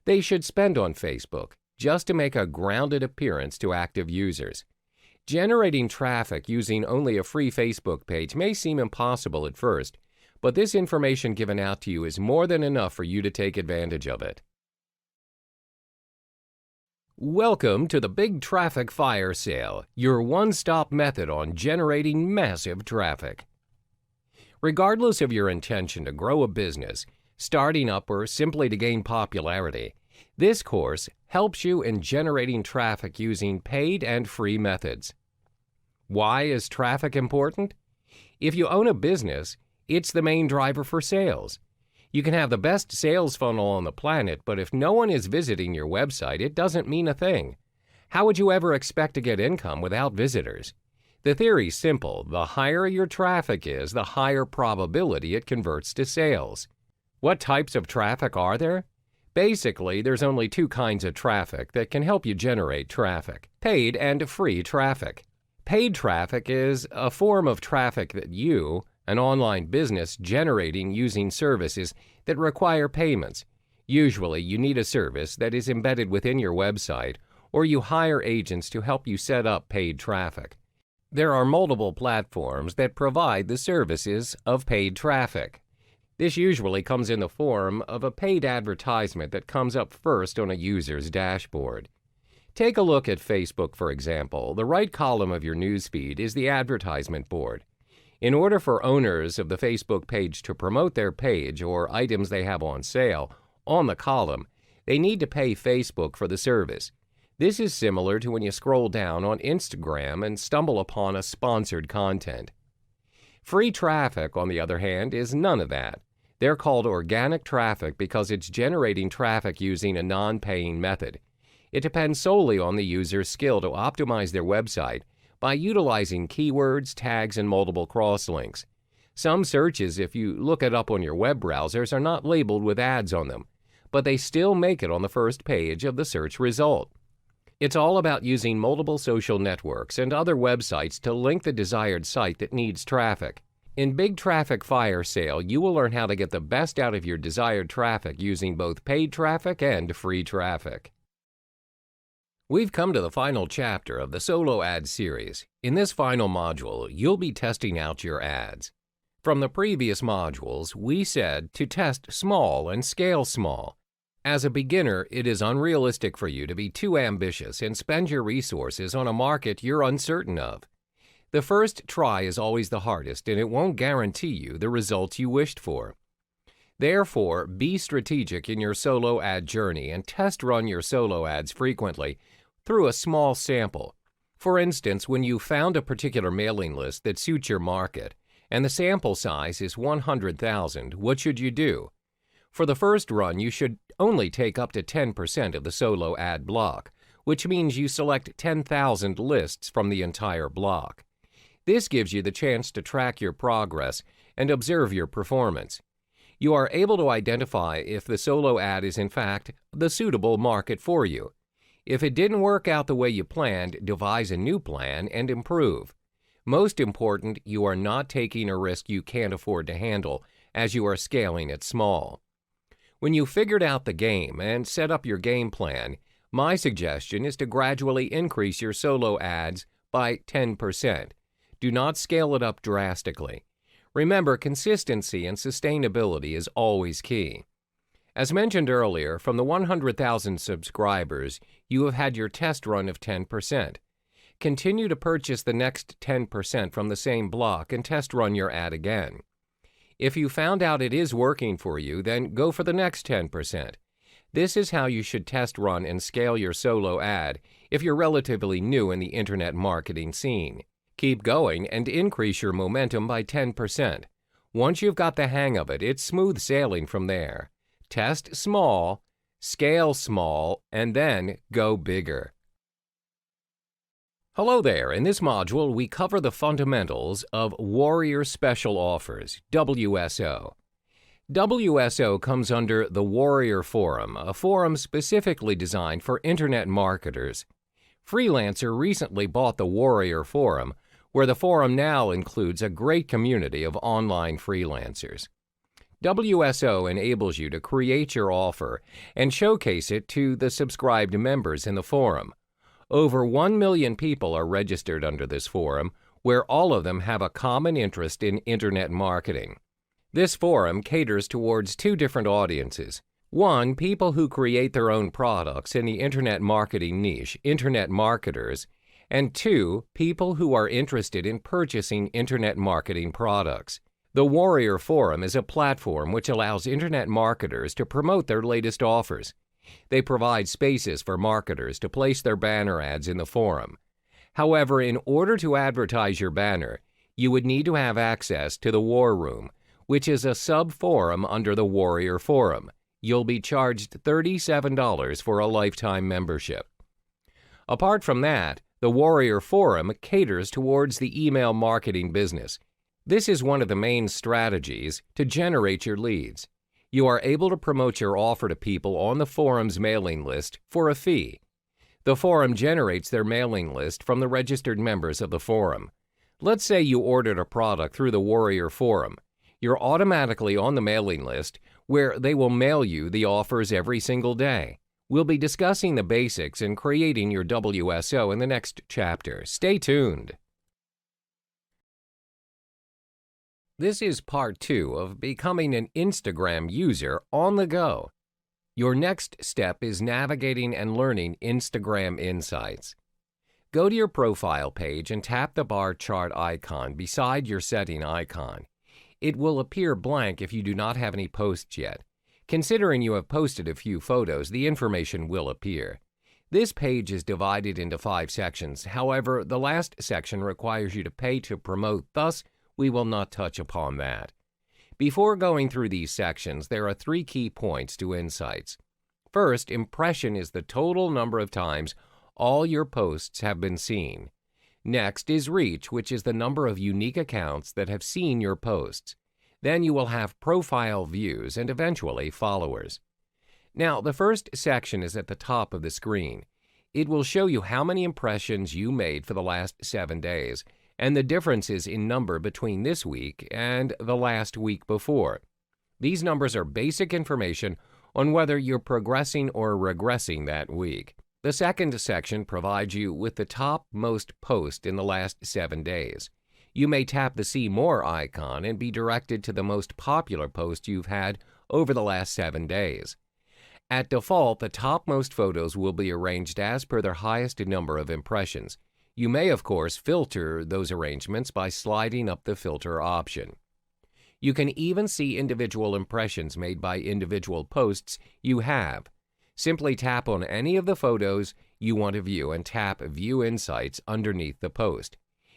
they should spend on Facebook just to make a grounded appearance to active users. Generating traffic using only a free Facebook page may seem impossible at first, but this information given out to you is more than enough for you to take advantage of it. Welcome to the Big Traffic Fire Sale, your one-stop method on generating massive traffic. Regardless of your intention to grow a business, starting up, or simply to gain popularity, this course helps you in generating traffic using paid and free methods. Why is traffic important? If you own a business, it's the main driver for sales. You can have the best sales funnel on the planet, but if no one is visiting your website, it doesn't mean a thing. How would you ever expect to get income without visitors? The theory's simple. The higher your traffic is, the higher probability it converts to sales. What types of traffic are there? Basically, there's only two kinds of traffic that can help you generate traffic: paid and free traffic. Paid traffic is a form of traffic that you, an online business, generating using services that require payments. Usually, you need a service that is embedded within your website, or you hire agents to help you set up paid traffic. There are multiple platforms that provide the services of paid traffic. This usually comes in the form of a paid advertisement that comes up first on a user's dashboard. Take a look at Facebook, for example. The right column of your newsfeed is the advertisement board. In order for owners of the Facebook page to promote their page or items they have on sale on the column, they need to pay Facebook for the service. This is similar to when you scroll down on Instagram and stumble upon a sponsored content. Free traffic, on the other hand, is none of that. They're called organic traffic because it's generating traffic using a non-paying method. It depends solely on the user's skill to optimize their website by utilizing keywords, tags, and multiple crosslinks. Some searches, if you look it up on your web browsers, are not labeled with ads on them, but they still make it on the first page of the search result. It's all about using multiple social networks and other websites to link the desired site that needs traffic. In Big Traffic Fire Sale, you will learn how to get the best out of your desired traffic using both paid traffic and free traffic. We've come to the final chapter of the Solo Ad series. In this final module, you'll be testing out your ads. From the previous modules, we said to test small and scale small. As a beginner, it is unrealistic for you to be too ambitious and spend your resources on a market you're uncertain of. The first try is always the hardest, and it won't guarantee you the results you wished for. Therefore, be strategic in your solo ad journey and test run your solo ads frequently through a small sample. For instance, when you found a particular mailing list that suits your market and the sample size is 100,000, what should you do? For the first run, you should only take up to 10% of the solo ad block, which means you select 10,000 lists from the entire block. This gives you the chance to track your progress and observe your performance. You are able to identify if the solo ad is in fact the suitable market for you. If it didn't work out the way you planned, devise a new plan and improve. Most important, you are not taking a risk you can't afford to handle as you are scaling it small. When you figured out the game and set up your game plan, my suggestion is to gradually increase your solo ads by 10%. Do not scale it up drastically. Remember, consistency and sustainability is always key. As mentioned earlier, from the 100,000 subscribers, you have had your test run of 10%. Continue to purchase the next 10% from the same block and test run your ad again. If you found out it is working for you, then go for the next 10%. This is how you should test run and scale your solo ad if you're relatively new in the internet marketing scene. Keep going and increase your momentum by 10%. Once you've got the hang of it, it's smooth sailing from there. Test small, scale small, and then go bigger. Hello there. In this module, we cover the fundamentals of Warrior Special Offers, WSO. WSO comes under the Warrior Forum, a forum specifically designed for internet marketers. Freelancer recently bought the Warrior Forum, where the forum now includes a great community of online freelancers. WSO enables you to create your offer and showcase it to the subscribed members in the forum. Over 1 million people are registered under this forum, where all of them have a common interest in internet marketing. This forum caters towards two different audiences. One, people who create their own products in the internet marketing niche, internet marketers, and two, people who are interested in purchasing internet marketing products. The Warrior Forum is a platform which allows internet marketers to promote their latest offers. They provide spaces for marketers to place their banner ads in the forum. However, in order to advertise your banner, you would need to have access to the War Room, which is a sub-forum under the Warrior Forum. You'll be charged $37 for a lifetime membership. Apart from that, the Warrior Forum caters towards the email marketing business. This is one of the main strategies to generate your leads. You are able to promote your offer to people on the forum's mailing list for a fee. The forum generates their mailing list from the registered members of the forum. Let's say you ordered a product through the Warrior Forum. You're automatically on the mailing list where they will mail you the offers every single day. We'll be discussing the basics in creating your WSO in the next chapter. Stay tuned. This is part 2 of becoming an Instagram user on the go. Your next step is navigating and learning Instagram Insights. Go to your profile page and tap the bar chart icon beside your setting icon. It will appear blank if you do not have any posts yet. Considering you have posted a few photos, the information will appear. This page is divided into 5 sections. However, the last section requires you to pay to promote, thus, we will not touch upon that. Before going through these sections, there are 3 key points to Insights. First, impression is the total number of times all your posts have been seen. Next is reach, which is the number of unique accounts that have seen your posts. Then you will have profile views and eventually followers. Now, the first section is at the top of the screen. It will show you how many impressions you made for the last 7 days and the differences in number between this week and the last week before. These numbers are basic information on whether you're progressing or regressing that week. The second section provides you with the top most post in the last 7 days. You may tap the See More icon and be directed to the most popular post you've had over the last 7 days. At default, the topmost photos will be arranged as per their highest number of impressions. You may, of course, filter those arrangements by sliding up the filter option. You can even see individual impressions made by individual posts you have. Simply tap on any of the photos you want to view and tap View Insights underneath the post.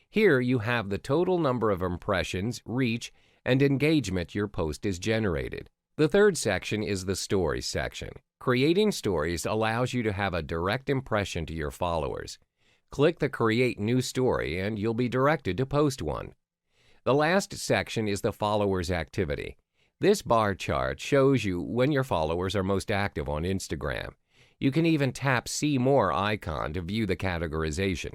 Here you have the total number of impressions, reach, and engagement your post is generated. The third section is the Stories section. Creating stories allows you to have a direct impression to your followers. Click the Create New Story and you'll be directed to post one. The last section is the Followers Activity. This bar chart shows you when your followers are most active on Instagram. You can even tap See More icon to view the categorization.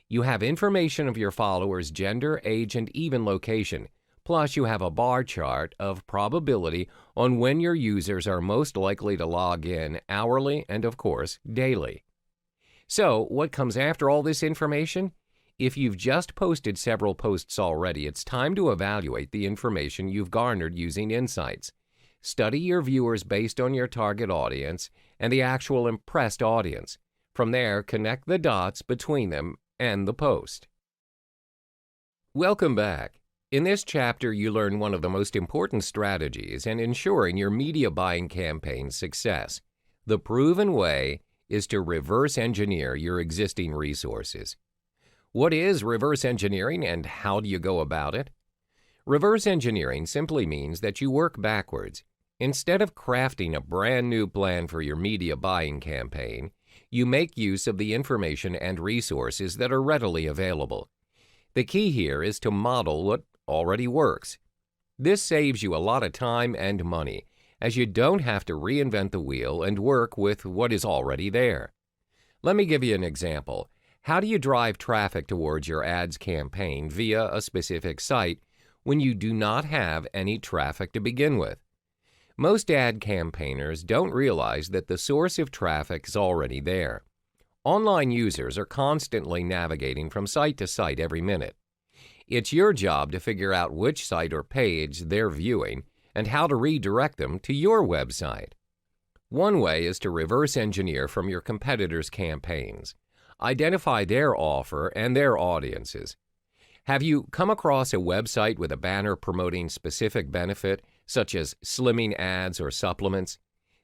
You have information of your followers' gender, age, and even location. Plus, you have a bar chart of probability on when your users are most likely to log in hourly and, of course, daily. So, what comes after all this information? If you've just posted several posts already, it's time to evaluate the information you've garnered using Insights. Study your viewers based on your target audience and the actual impressed audience. From there, connect the dots between them and the post. Welcome back. In this chapter, you learn one of the most important strategies in ensuring your media buying campaign's success. The proven way is to reverse engineer your existing resources. What is reverse engineering and how do you go about it? Reverse engineering simply means that you work backwards. Instead of crafting a brand new plan for your media buying campaign, you make use of the information and resources that are readily available. The key here is to model what already works. This saves you a lot of time and money, as you don't have to reinvent the wheel and work with what is already there. Let me give you an example. How do you drive traffic towards your ads campaign via a specific site when you do not have any traffic to begin with? Most ad campaigners don't realize that the source of traffic is already there. Online users are constantly navigating from site to site every minute. It's your job to figure out which site or page they're viewing and how to redirect them to your website. One way is to reverse engineer from your competitors' campaigns. Identify their offer and their audiences. Have you come across a website with a banner promoting specific benefit, such as slimming ads or supplements?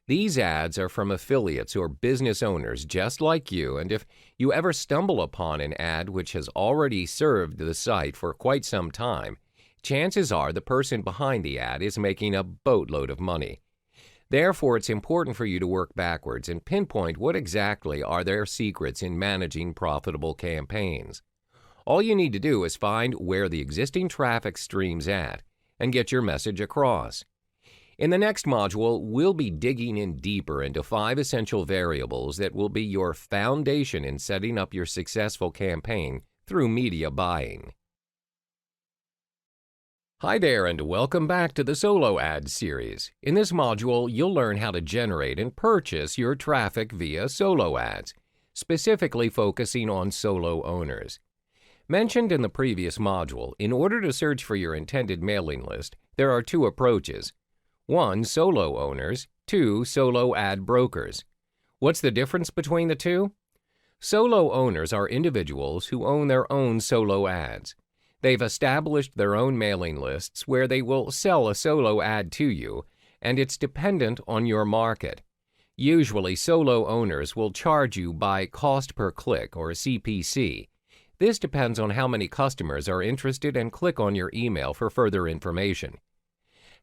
These ads are from affiliates or business owners just like you, and if you ever stumble upon an ad which has already served the site for quite some time, chances are the person behind the ad is making a boatload of money. Therefore, it's important for you to work backwards and pinpoint what exactly are their secrets in managing profitable campaigns. All you need to do is find where the existing traffic stream's at and get your message across. In the next module, we'll be digging in deeper into 5 essential variables that will be your foundation in setting up your successful campaign through media buying. Hi there, and welcome back to the Solo Ads series. In this module, you'll learn how to generate and purchase your traffic via solo ads, specifically focusing on solo owners. Mentioned in the previous module, in order to search for your intended mailing list, there are 2 approaches. 1, solo owners. 2, solo ad brokers. What's the difference between the 2? Solo owners are individuals who own their own solo ads. They've established their own mailing lists where they will sell a solo ad to you, and it's dependent on your market. Usually, solo owners will charge you by cost per click, or CPC. This depends on how many customers are interested and click on your email for further information.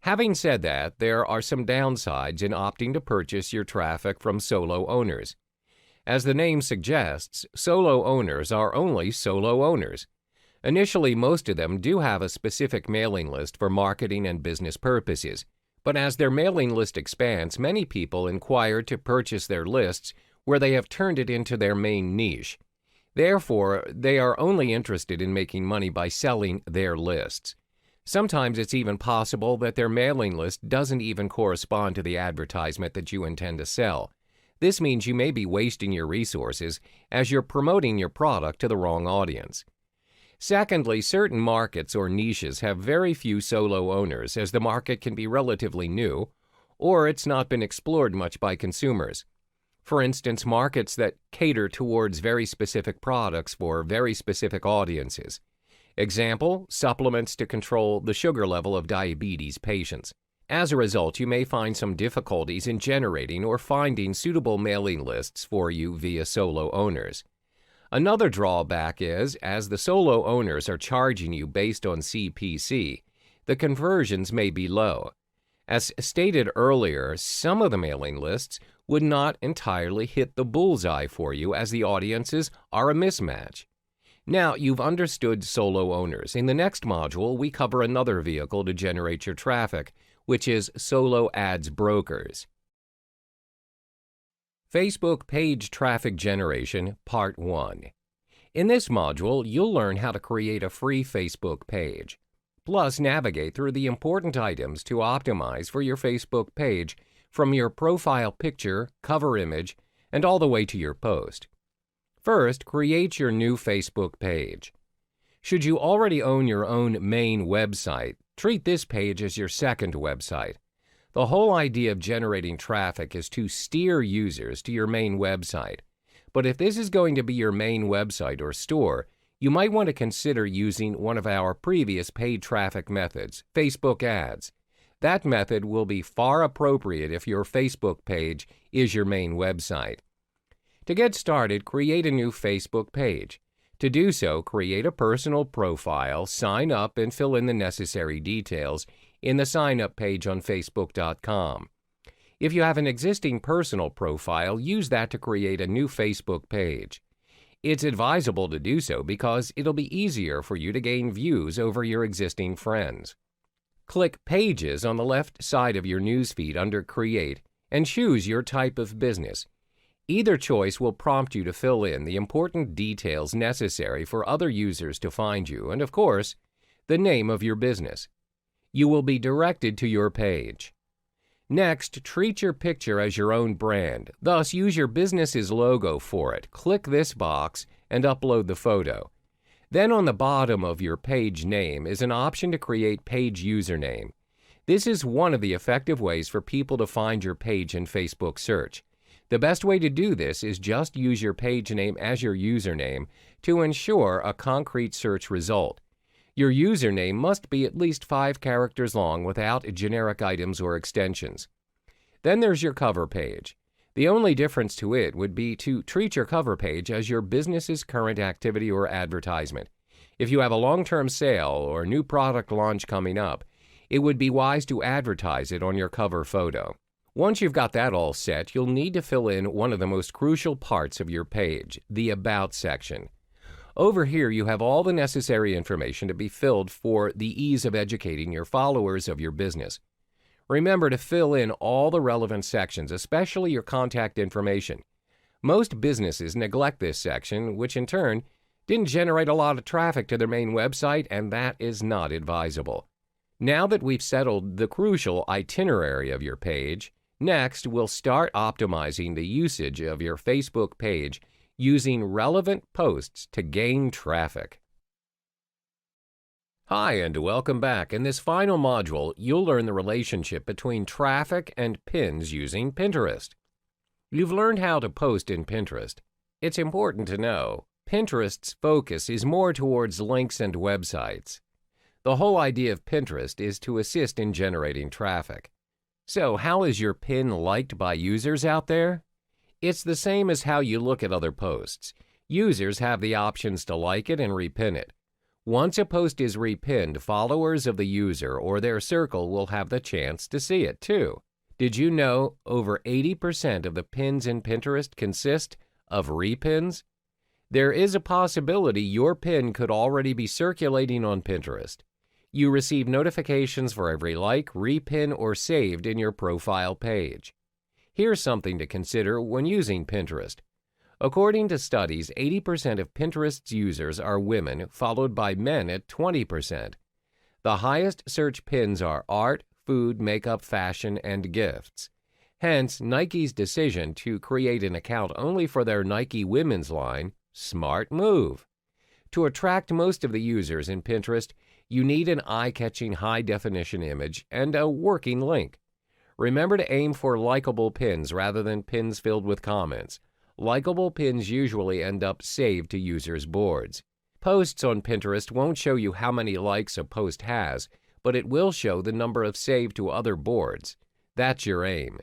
Having said that, there are some downsides in opting to purchase your traffic from solo owners. As the name suggests, solo owners are only solo owners. Initially, most of them do have a specific mailing list for marketing and business purposes, but as their mailing list expands, many people inquire to purchase their lists where they have turned it into their main niche. Therefore, they are only interested in making money by selling their lists. Sometimes it's even possible that their mailing list doesn't even correspond to the advertisement that you intend to sell. This means you may be wasting your resources as you're promoting your product to the wrong audience. Secondly, certain markets or niches have very few solo owners, as the market can be relatively new, or it's not been explored much by consumers. For instance, markets that cater towards very specific products for very specific audiences. Example, supplements to control the sugar level of diabetes patients. As a result, you may find some difficulties in generating or finding suitable mailing lists for you via solo owners. Another drawback is, as the solo owners are charging you based on CPC, the conversions may be low. As stated earlier, some of the mailing lists would not entirely hit the bullseye for you as the audiences are a mismatch. Now you've understood solo owners. In the next module, we cover another vehicle to generate your traffic, which is solo ads brokers. Facebook Page Traffic Generation, Part 1. In this module, you'll learn how to create a free Facebook page, plus navigate through the important items to optimize for your Facebook page from your profile picture, cover image, and all the way to your post. First, create your new Facebook page. Should you already own your own main website, treat this page as your second website. The whole idea of generating traffic is to steer users to your main website. But if this is going to be your main website or store, you might want to consider using one of our previous paid traffic methods, Facebook ads. That method will be far appropriate if your Facebook page is your main website. To get started, create a new Facebook page. To do so, create a personal profile, sign up, and fill in the necessary details in the sign-up page on Facebook.com. If you have an existing personal profile, use that to create a new Facebook page. It's advisable to do so because it'll be easier for you to gain views over your existing friends. Click Pages on the left side of your newsfeed under Create and choose your type of business. Either choice will prompt you to fill in the important details necessary for other users to find you and, of course, the name of your business. You will be directed to your page. Next, treat your picture as your own brand, thus use your business's logo for it. Click this box and upload the photo. Then on the bottom of your page name is an option to create page username. This is one of the effective ways for people to find your page in Facebook search. The best way to do this is just use your page name as your username to ensure a concrete search result. Your username must be at least 5 characters long without generic items or extensions. Then there's your cover page. The only difference to it would be to treat your cover page as your business's current activity or advertisement. If you have a long-term sale or new product launch coming up, it would be wise to advertise it on your cover photo. Once you've got that all set, you'll need to fill in one of the most crucial parts of your page, the About section. Over here, you have all the necessary information to be filled for the ease of educating your followers of your business. Remember to fill in all the relevant sections, especially your contact information. Most businesses neglect this section, which in turn didn't generate a lot of traffic to their main website, and that is not advisable. Now that we've settled the crucial itinerary of your page, next we'll start optimizing the usage of your Facebook page using relevant posts to gain traffic. Hi, and welcome back. In this final module, you'll learn the relationship between traffic and pins using Pinterest. You've learned how to post in Pinterest. It's important to know, Pinterest's focus is more towards links and websites. The whole idea of Pinterest is to assist in generating traffic. So, how is your pin liked by users out there? It's the same as how you look at other posts. Users have the options to like it and repin it. Once a post is repinned, followers of the user or their circle will have the chance to see it too. Did you know over 80% of the pins in Pinterest consist of repins? There is a possibility your pin could already be circulating on Pinterest. You receive notifications for every like, repin, or saved in your profile page. Here's something to consider when using Pinterest. According to studies, 80% of Pinterest's users are women, followed by men at 20%. The highest search pins are art, food, makeup, fashion, and gifts. Hence, Nike's decision to create an account only for their Nike women's line, smart move. To attract most of the users in Pinterest, you need an eye-catching high-definition image and a working link. Remember to aim for likable pins rather than pins filled with comments. Likeable pins usually end up saved to users' boards. Posts on Pinterest won't show you how many likes a post has, but it will show the number of saved to other boards. That's your aim.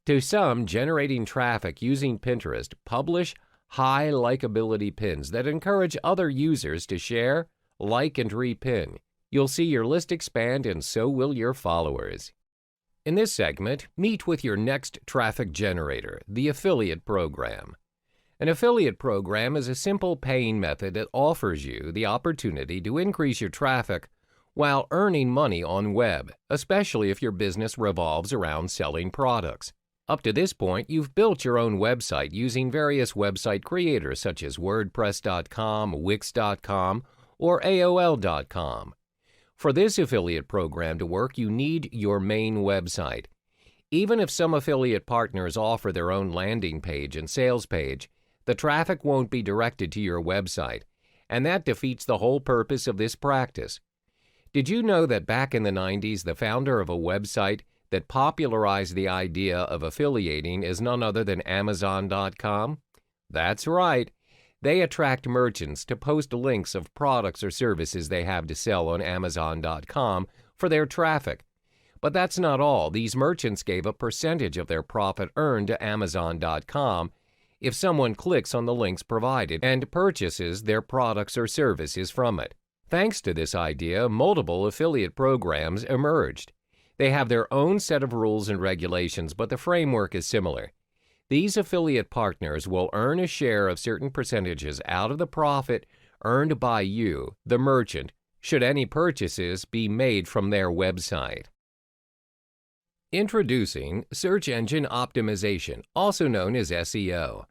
To some, generating traffic using Pinterest, publish high likability pins that encourage other users to share, like, and repin. You'll see your list expand, and so will your followers. In this segment, meet with your next traffic generator, the affiliate program. An affiliate program is a simple paying method that offers you the opportunity to increase your traffic while earning money on web, especially if your business revolves around selling products. Up to this point, you've built your own website using various website creators such as WordPress.com, Wix.com, or AOL.com. For this affiliate program to work, you need your main website. Even if some affiliate partners offer their own landing page and sales page, the traffic won't be directed to your website, and that defeats the whole purpose of this practice. Did you know that back in the 90s, the founder of a website that popularized the idea of affiliating is none other than Amazon.com? That's right. They attract merchants to post links of products or services they have to sell on Amazon.com for their traffic. But that's not all. These merchants gave a percentage of their profit earned to Amazon.com if someone clicks on the links provided and purchases their products or services from it. Thanks to this idea, multiple affiliate programs emerged. They have their own set of rules and regulations, but the framework is similar. These affiliate partners will earn a share of certain percentages out of the profit earned by you, the merchant, should any purchases be made from their website. Introducing Search Engine Optimization, also known as SEO.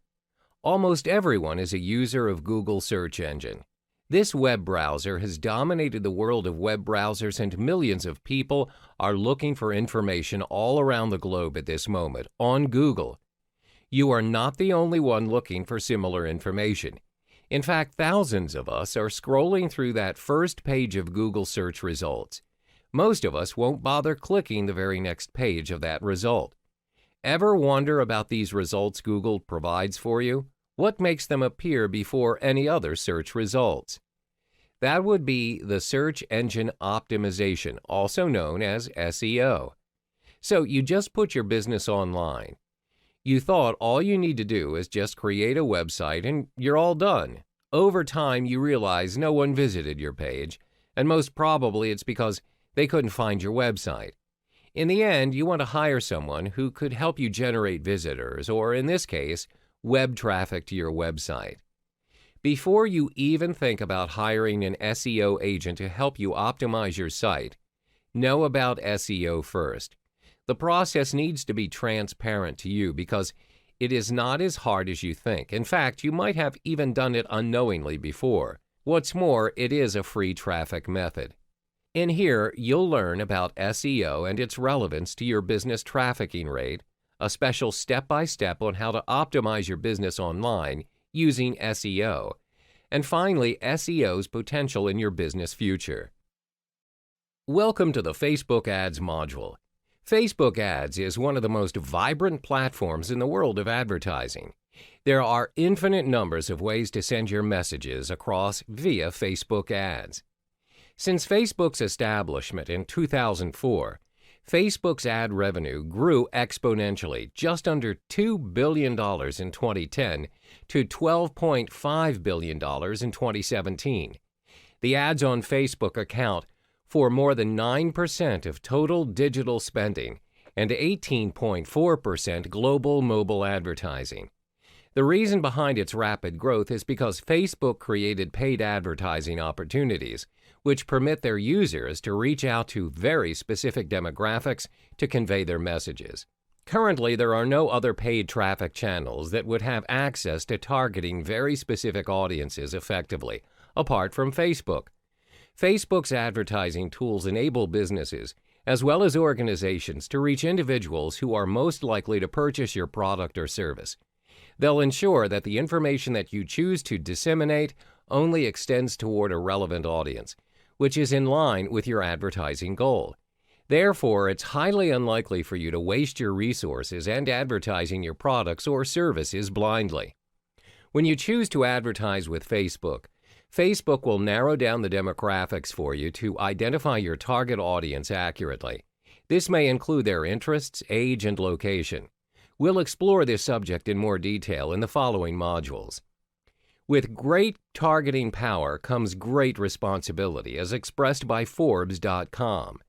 Almost everyone is a user of Google search engine. This web browser has dominated the world of web browsers, and millions of people are looking for information all around the globe at this moment on Google. You are not the only one looking for similar information. In fact, thousands of us are scrolling through that first page of Google search results. Most of us won't bother clicking the very next page of that result. Ever wonder about these results Google provides for you? What makes them appear before any other search results? That would be the search engine optimization, also known as SEO. So you just put your business online. You thought all you need to do is just create a website and you're all done. Over time, you realize no one visited your page, and most probably it's because they couldn't find your website. In the end, you want to hire someone who could help you generate visitors, or in this case, web traffic to your website. Before you even think about hiring an SEO agent to help you optimize your site, know about SEO first. The process needs to be transparent to you because it is not as hard as you think. In fact, you might have even done it unknowingly before. What's more, it is a free traffic method. In here, you'll learn about SEO and its relevance to your business trafficking rate, a special step-by-step on how to optimize your business online using SEO, and finally, SEO's potential in your business future. Welcome to the Facebook Ads module. Facebook Ads is one of the most vibrant platforms in the world of advertising. There are infinite numbers of ways to send your messages across via Facebook Ads. Since Facebook's establishment in 2004, Facebook's ad revenue grew exponentially, just under $2 billion in 2010 to $12.5 billion in 2017. The ads on Facebook account for more than 9% of total digital spending and 18.4% global mobile advertising. The reason behind its rapid growth is because Facebook created paid advertising opportunities, which permit their users to reach out to very specific demographics to convey their messages. Currently, there are no other paid traffic channels that would have access to targeting very specific audiences effectively, apart from Facebook. Facebook's advertising tools enable businesses, as well as organizations, to reach individuals who are most likely to purchase your product or service. They'll ensure that the information that you choose to disseminate only extends toward a relevant audience, which is in line with your advertising goal. Therefore, it's highly unlikely for you to waste your resources and advertising your products or services blindly. When you choose to advertise with Facebook, Facebook will narrow down the demographics for you to identify your target audience accurately. This may include their interests, age, and location. We'll explore this subject in more detail in the following modules. With great targeting power comes great responsibility, as expressed by Forbes.com.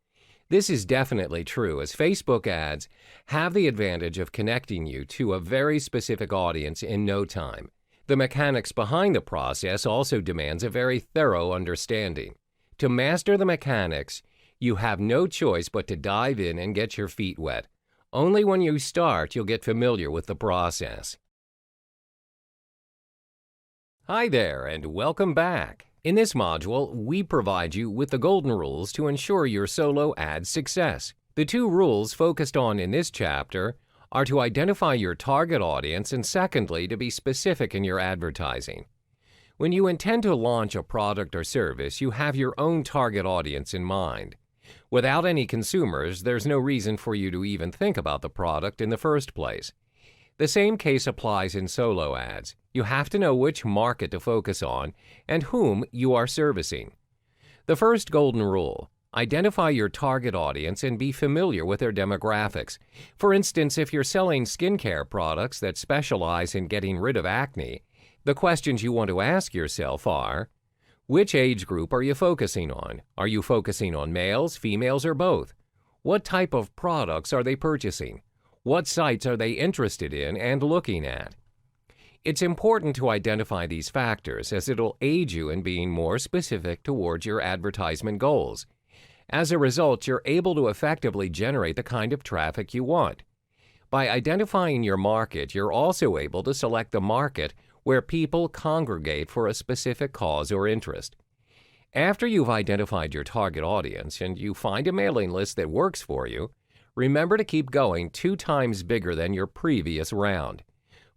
This is definitely true, as Facebook ads have the advantage of connecting you to a very specific audience in no time. The mechanics behind the process also demands a very thorough understanding. To master the mechanics, you have no choice but to dive in and get your feet wet. Only when you start, you'll get familiar with the process. Hi there, and welcome back. In this module, we provide you with the golden rules to ensure your solo ad success. The two rules focused on in this chapter are to identify your target audience and secondly, to be specific in your advertising. When you intend to launch a product or service, you have your own target audience in mind. Without any consumers, there's no reason for you to even think about the product in the first place. The same case applies in solo ads. You have to know which market to focus on and whom you are servicing. The first golden rule: identify your target audience and be familiar with their demographics. For instance, if you're selling skincare products that specialize in getting rid of acne, the questions you want to ask yourself are: which age group are you focusing on? Are you focusing on males, females, or both? What type of products are they purchasing? What sites are they interested in and looking at? It's important to identify these factors, as it'll aid you in being more specific towards your advertisement goals. As a result, you're able to effectively generate the kind of traffic you want. By identifying your market, you're also able to select the market where people congregate for a specific cause or interest. After you've identified your target audience and you find a mailing list that works for you, remember to keep going 2 times bigger than your previous round.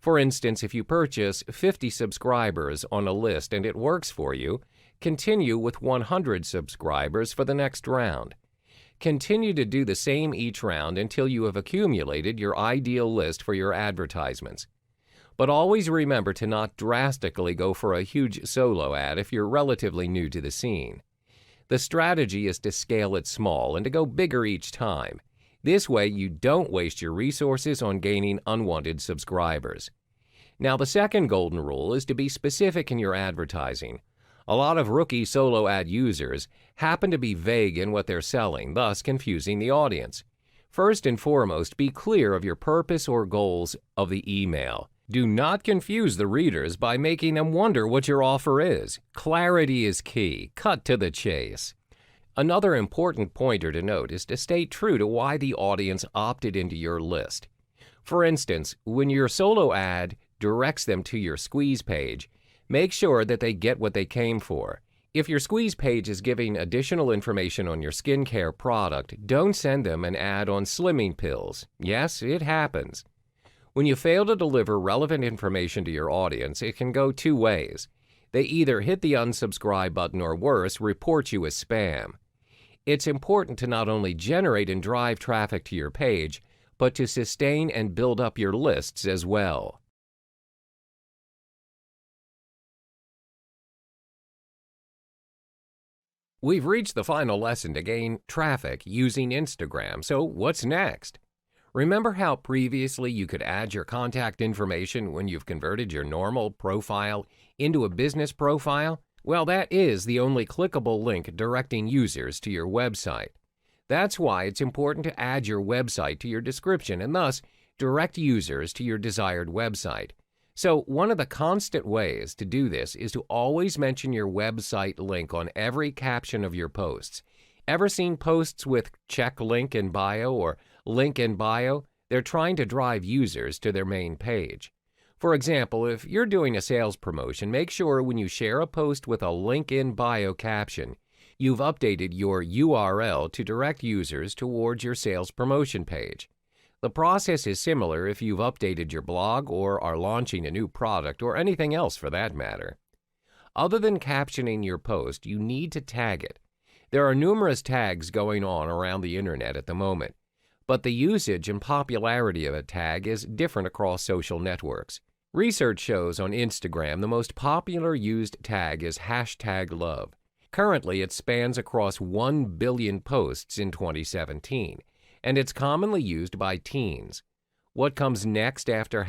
For instance, if you purchase 50 subscribers on a list and it works for you, continue with 100 subscribers for the next round. Continue to do the same each round until you have accumulated your ideal list for your advertisements. But always remember to not drastically go for a huge solo ad if you're relatively new to the scene. The strategy is to scale it small and to go bigger each time. This way you don't waste your resources on gaining unwanted subscribers. Now, the second golden rule is to be specific in your advertising. A lot of rookie solo ad users happen to be vague in what they're selling, thus confusing the audience. First and foremost, be clear of your purpose or goals of the email. Do not confuse the readers by making them wonder what your offer is. Clarity is key. Cut to the chase. Another important pointer to note is to stay true to why the audience opted into your list. For instance, when your solo ad directs them to your squeeze page, make sure that they get what they came for. If your squeeze page is giving additional information on your skincare product, don't send them an ad on slimming pills. Yes, it happens. When you fail to deliver relevant information to your audience, it can go two ways. They either hit the unsubscribe button or worse, report you as spam. It's important to not only generate and drive traffic to your page, but to sustain and build up your lists as well. We've reached the final lesson to gain traffic using Instagram, so what's next? Remember how previously you could add your contact information when you've converted your normal profile into a business profile? Well, that is the only clickable link directing users to your website. That's why it's important to add your website to your description and thus direct users to your desired website. So one of the constant ways to do this is to always mention your website link on every caption of your posts. Ever seen posts with check link in bio or link in bio? They're trying to drive users to their main page. For example, if you're doing a sales promotion, make sure when you share a post with a link in bio caption, you've updated your URL to direct users towards your sales promotion page. The process is similar if you've updated your blog or are launching a new product or anything else for that matter. Other than captioning your post, you need to tag it. There are numerous tags going on around the internet at the moment, but the usage and popularity of a tag is different across social networks. Research shows on Instagram the most popular used tag is #love. Currently, it spans across 1 billion posts in 2017, and it's commonly used by teens. What comes next after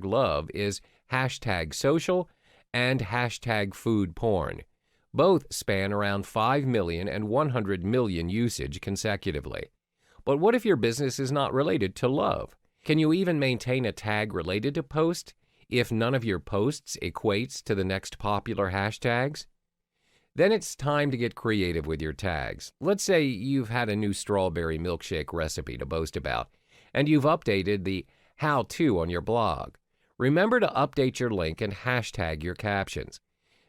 #love is #social and #foodporn. Both span around 5 million and 100 million usage consecutively. But what if your business is not related to love? Can you even maintain a tag related to post if none of your posts equates to the next popular hashtags? Then it's time to get creative with your tags. Let's say you've had a new strawberry milkshake recipe to boast about, and you've updated the how-to on your blog. Remember to update your link and hashtag your captions.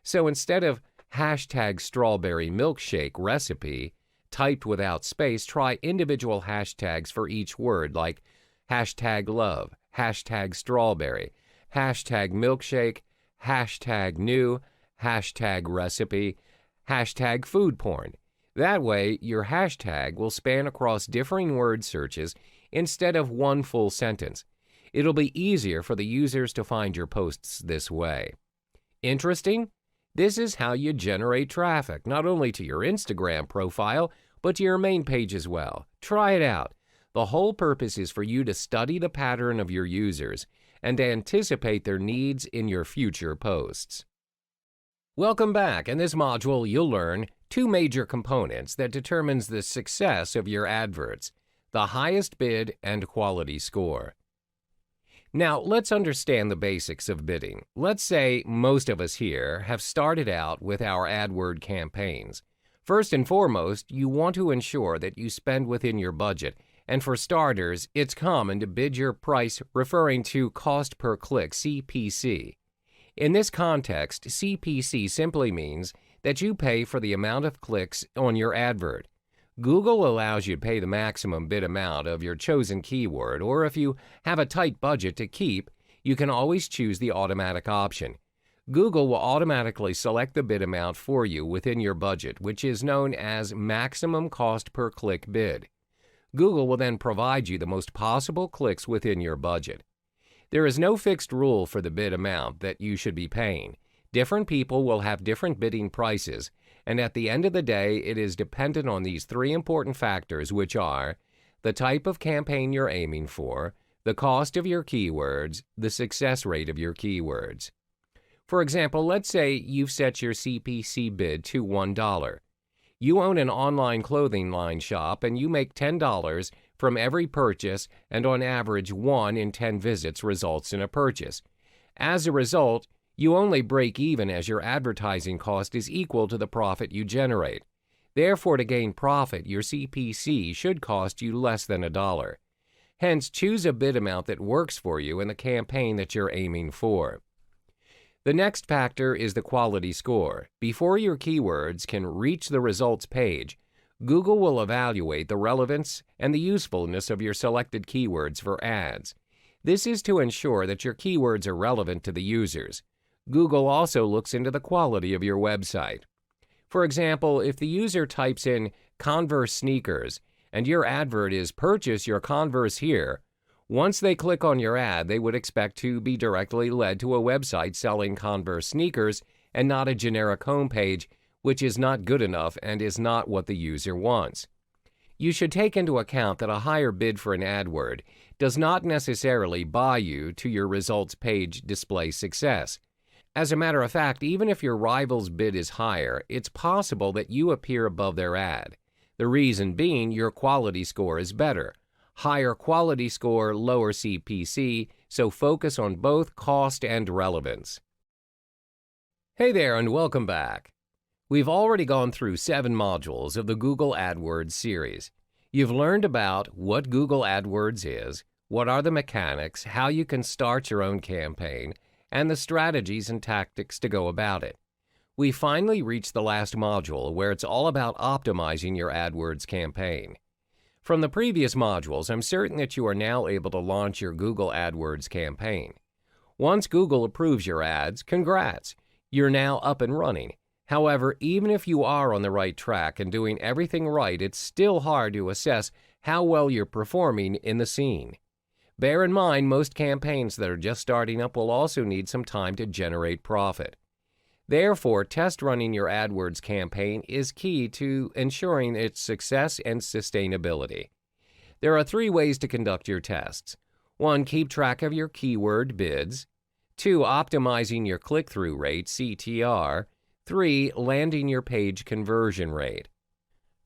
So instead of #strawberry milkshake recipe typed without space, try individual hashtags for each word like #love, #strawberry, #milkshake, #new, #recipe, #foodporn. That way, your hashtag will span across differing word searches instead of one full sentence. It'll be easier for the users to find your posts this way. Interesting? This is how you generate traffic, not only to your Instagram profile, but to your main page as well. Try it out. The whole purpose is for you to study the pattern of your users and to anticipate their needs in your future posts. Welcome back. In this module, you'll learn two major components that determines the success of your adverts: the highest bid and quality score. Now, let's understand the basics of bidding. Let's say most of us here have started out with our AdWord campaigns. First and foremost, you want to ensure that you spend within your budget, and for starters, it's common to bid your price referring to cost per click, CPC. In this context, CPC simply means that you pay for the amount of clicks on your advert. Google allows you to pay the maximum bid amount of your chosen keyword, or if you have a tight budget to keep, you can always choose the automatic option. Google will automatically select the bid amount for you within your budget, which is known as maximum cost per click bid. Google will then provide you the most possible clicks within your budget. There is no fixed rule for the bid amount that you should be paying. Different people will have different bidding prices, and at the end of the day, it is dependent on these three important factors, which are the type of campaign you're aiming for, the cost of your keywords, the success rate of your keywords. For example, let's say you've set your CPC bid to $1. You own an online clothing line shop and you make $10 from every purchase, and on average 1 in 10 visits results in a purchase. As a result, you only break even as your advertising cost is equal to the profit you generate. Therefore, to gain profit, your CPC should cost you less than $1. Hence, choose a bid amount that works for you in the campaign that you're aiming for. The next factor is the quality score. Before your keywords can reach the results page, Google will evaluate the relevance and the usefulness of your selected keywords for ads. This is to ensure that your keywords are relevant to the users. Google also looks into the quality of your website. For example, if the user types in Converse sneakers and your advert is "Purchase your Converse here," once they click on your ad, they would expect to be directly led to a website selling Converse sneakers and not a generic homepage, which is not good enough and is not what the user wants. You should take into account that a higher bid for an AdWord does not necessarily buy you to your results page display success. As a matter of fact, even if your rival's bid is higher, it's possible that you appear above their ad. The reason being your quality score is better. Higher quality score, lower CPC, so focus on both cost and relevance. Hey there and welcome back. We've already gone through 7 modules of the Google AdWords series. You've learned about what Google AdWords is, what are the mechanics, how you can start your own campaign, and the strategies and tactics to go about it. We finally reached the last module where it's all about optimizing your AdWords campaign. From the previous modules, I'm certain that you are now able to launch your Google AdWords campaign. Once Google approves your ads, congrats! You're now up and running. However, even if you are on the right track and doing everything right, it's still hard to assess how well you're performing in the scene. Bear in mind, most campaigns that are just starting up will also need some time to generate profit. Therefore, test running your AdWords campaign is key to ensuring its success and sustainability. There are 3 ways to conduct your tests. 1. Keep track of your keyword bids. 2. Optimizing your click-through rate, CTR. 3. Landing your page conversion rate.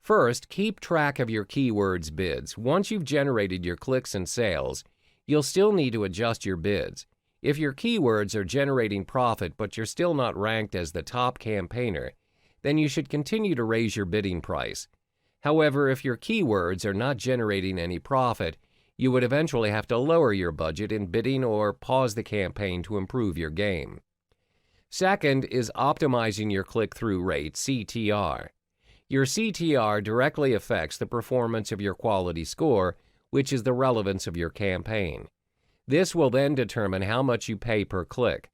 First, keep track of your keywords bids. Once you've generated your clicks and sales, you'll still need to adjust your bids. If your keywords are generating profit but you're still not ranked as the top campaigner, then you should continue to raise your bidding price. However, if your keywords are not generating any profit, you would eventually have to lower your budget in bidding or pause the campaign to improve your game. Second is optimizing your click-through rate, CTR. Your CTR directly affects the performance of your quality score, which is the relevance of your campaign. This will then determine how much you pay per click.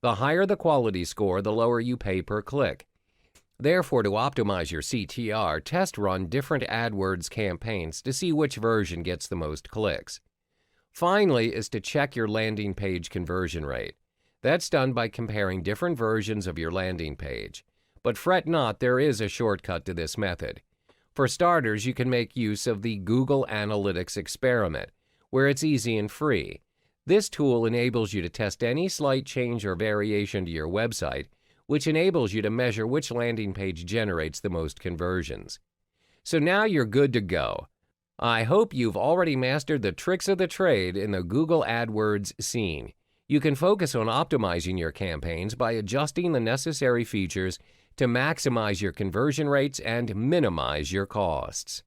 The higher the quality score, the lower you pay per click. Therefore, to optimize your CTR, test run different AdWords campaigns to see which version gets the most clicks. Finally is to check your landing page conversion rate. That's done by comparing different versions of your landing page. But fret not, there is a shortcut to this method. For starters, you can make use of the Google Analytics experiment, where it's easy and free. This tool enables you to test any slight change or variation to your website, which enables you to measure which landing page generates the most conversions. So now you're good to go. I hope you've already mastered the tricks of the trade in the Google AdWords scene. You can focus on optimizing your campaigns by adjusting the necessary features to maximize your conversion rates and minimize your costs.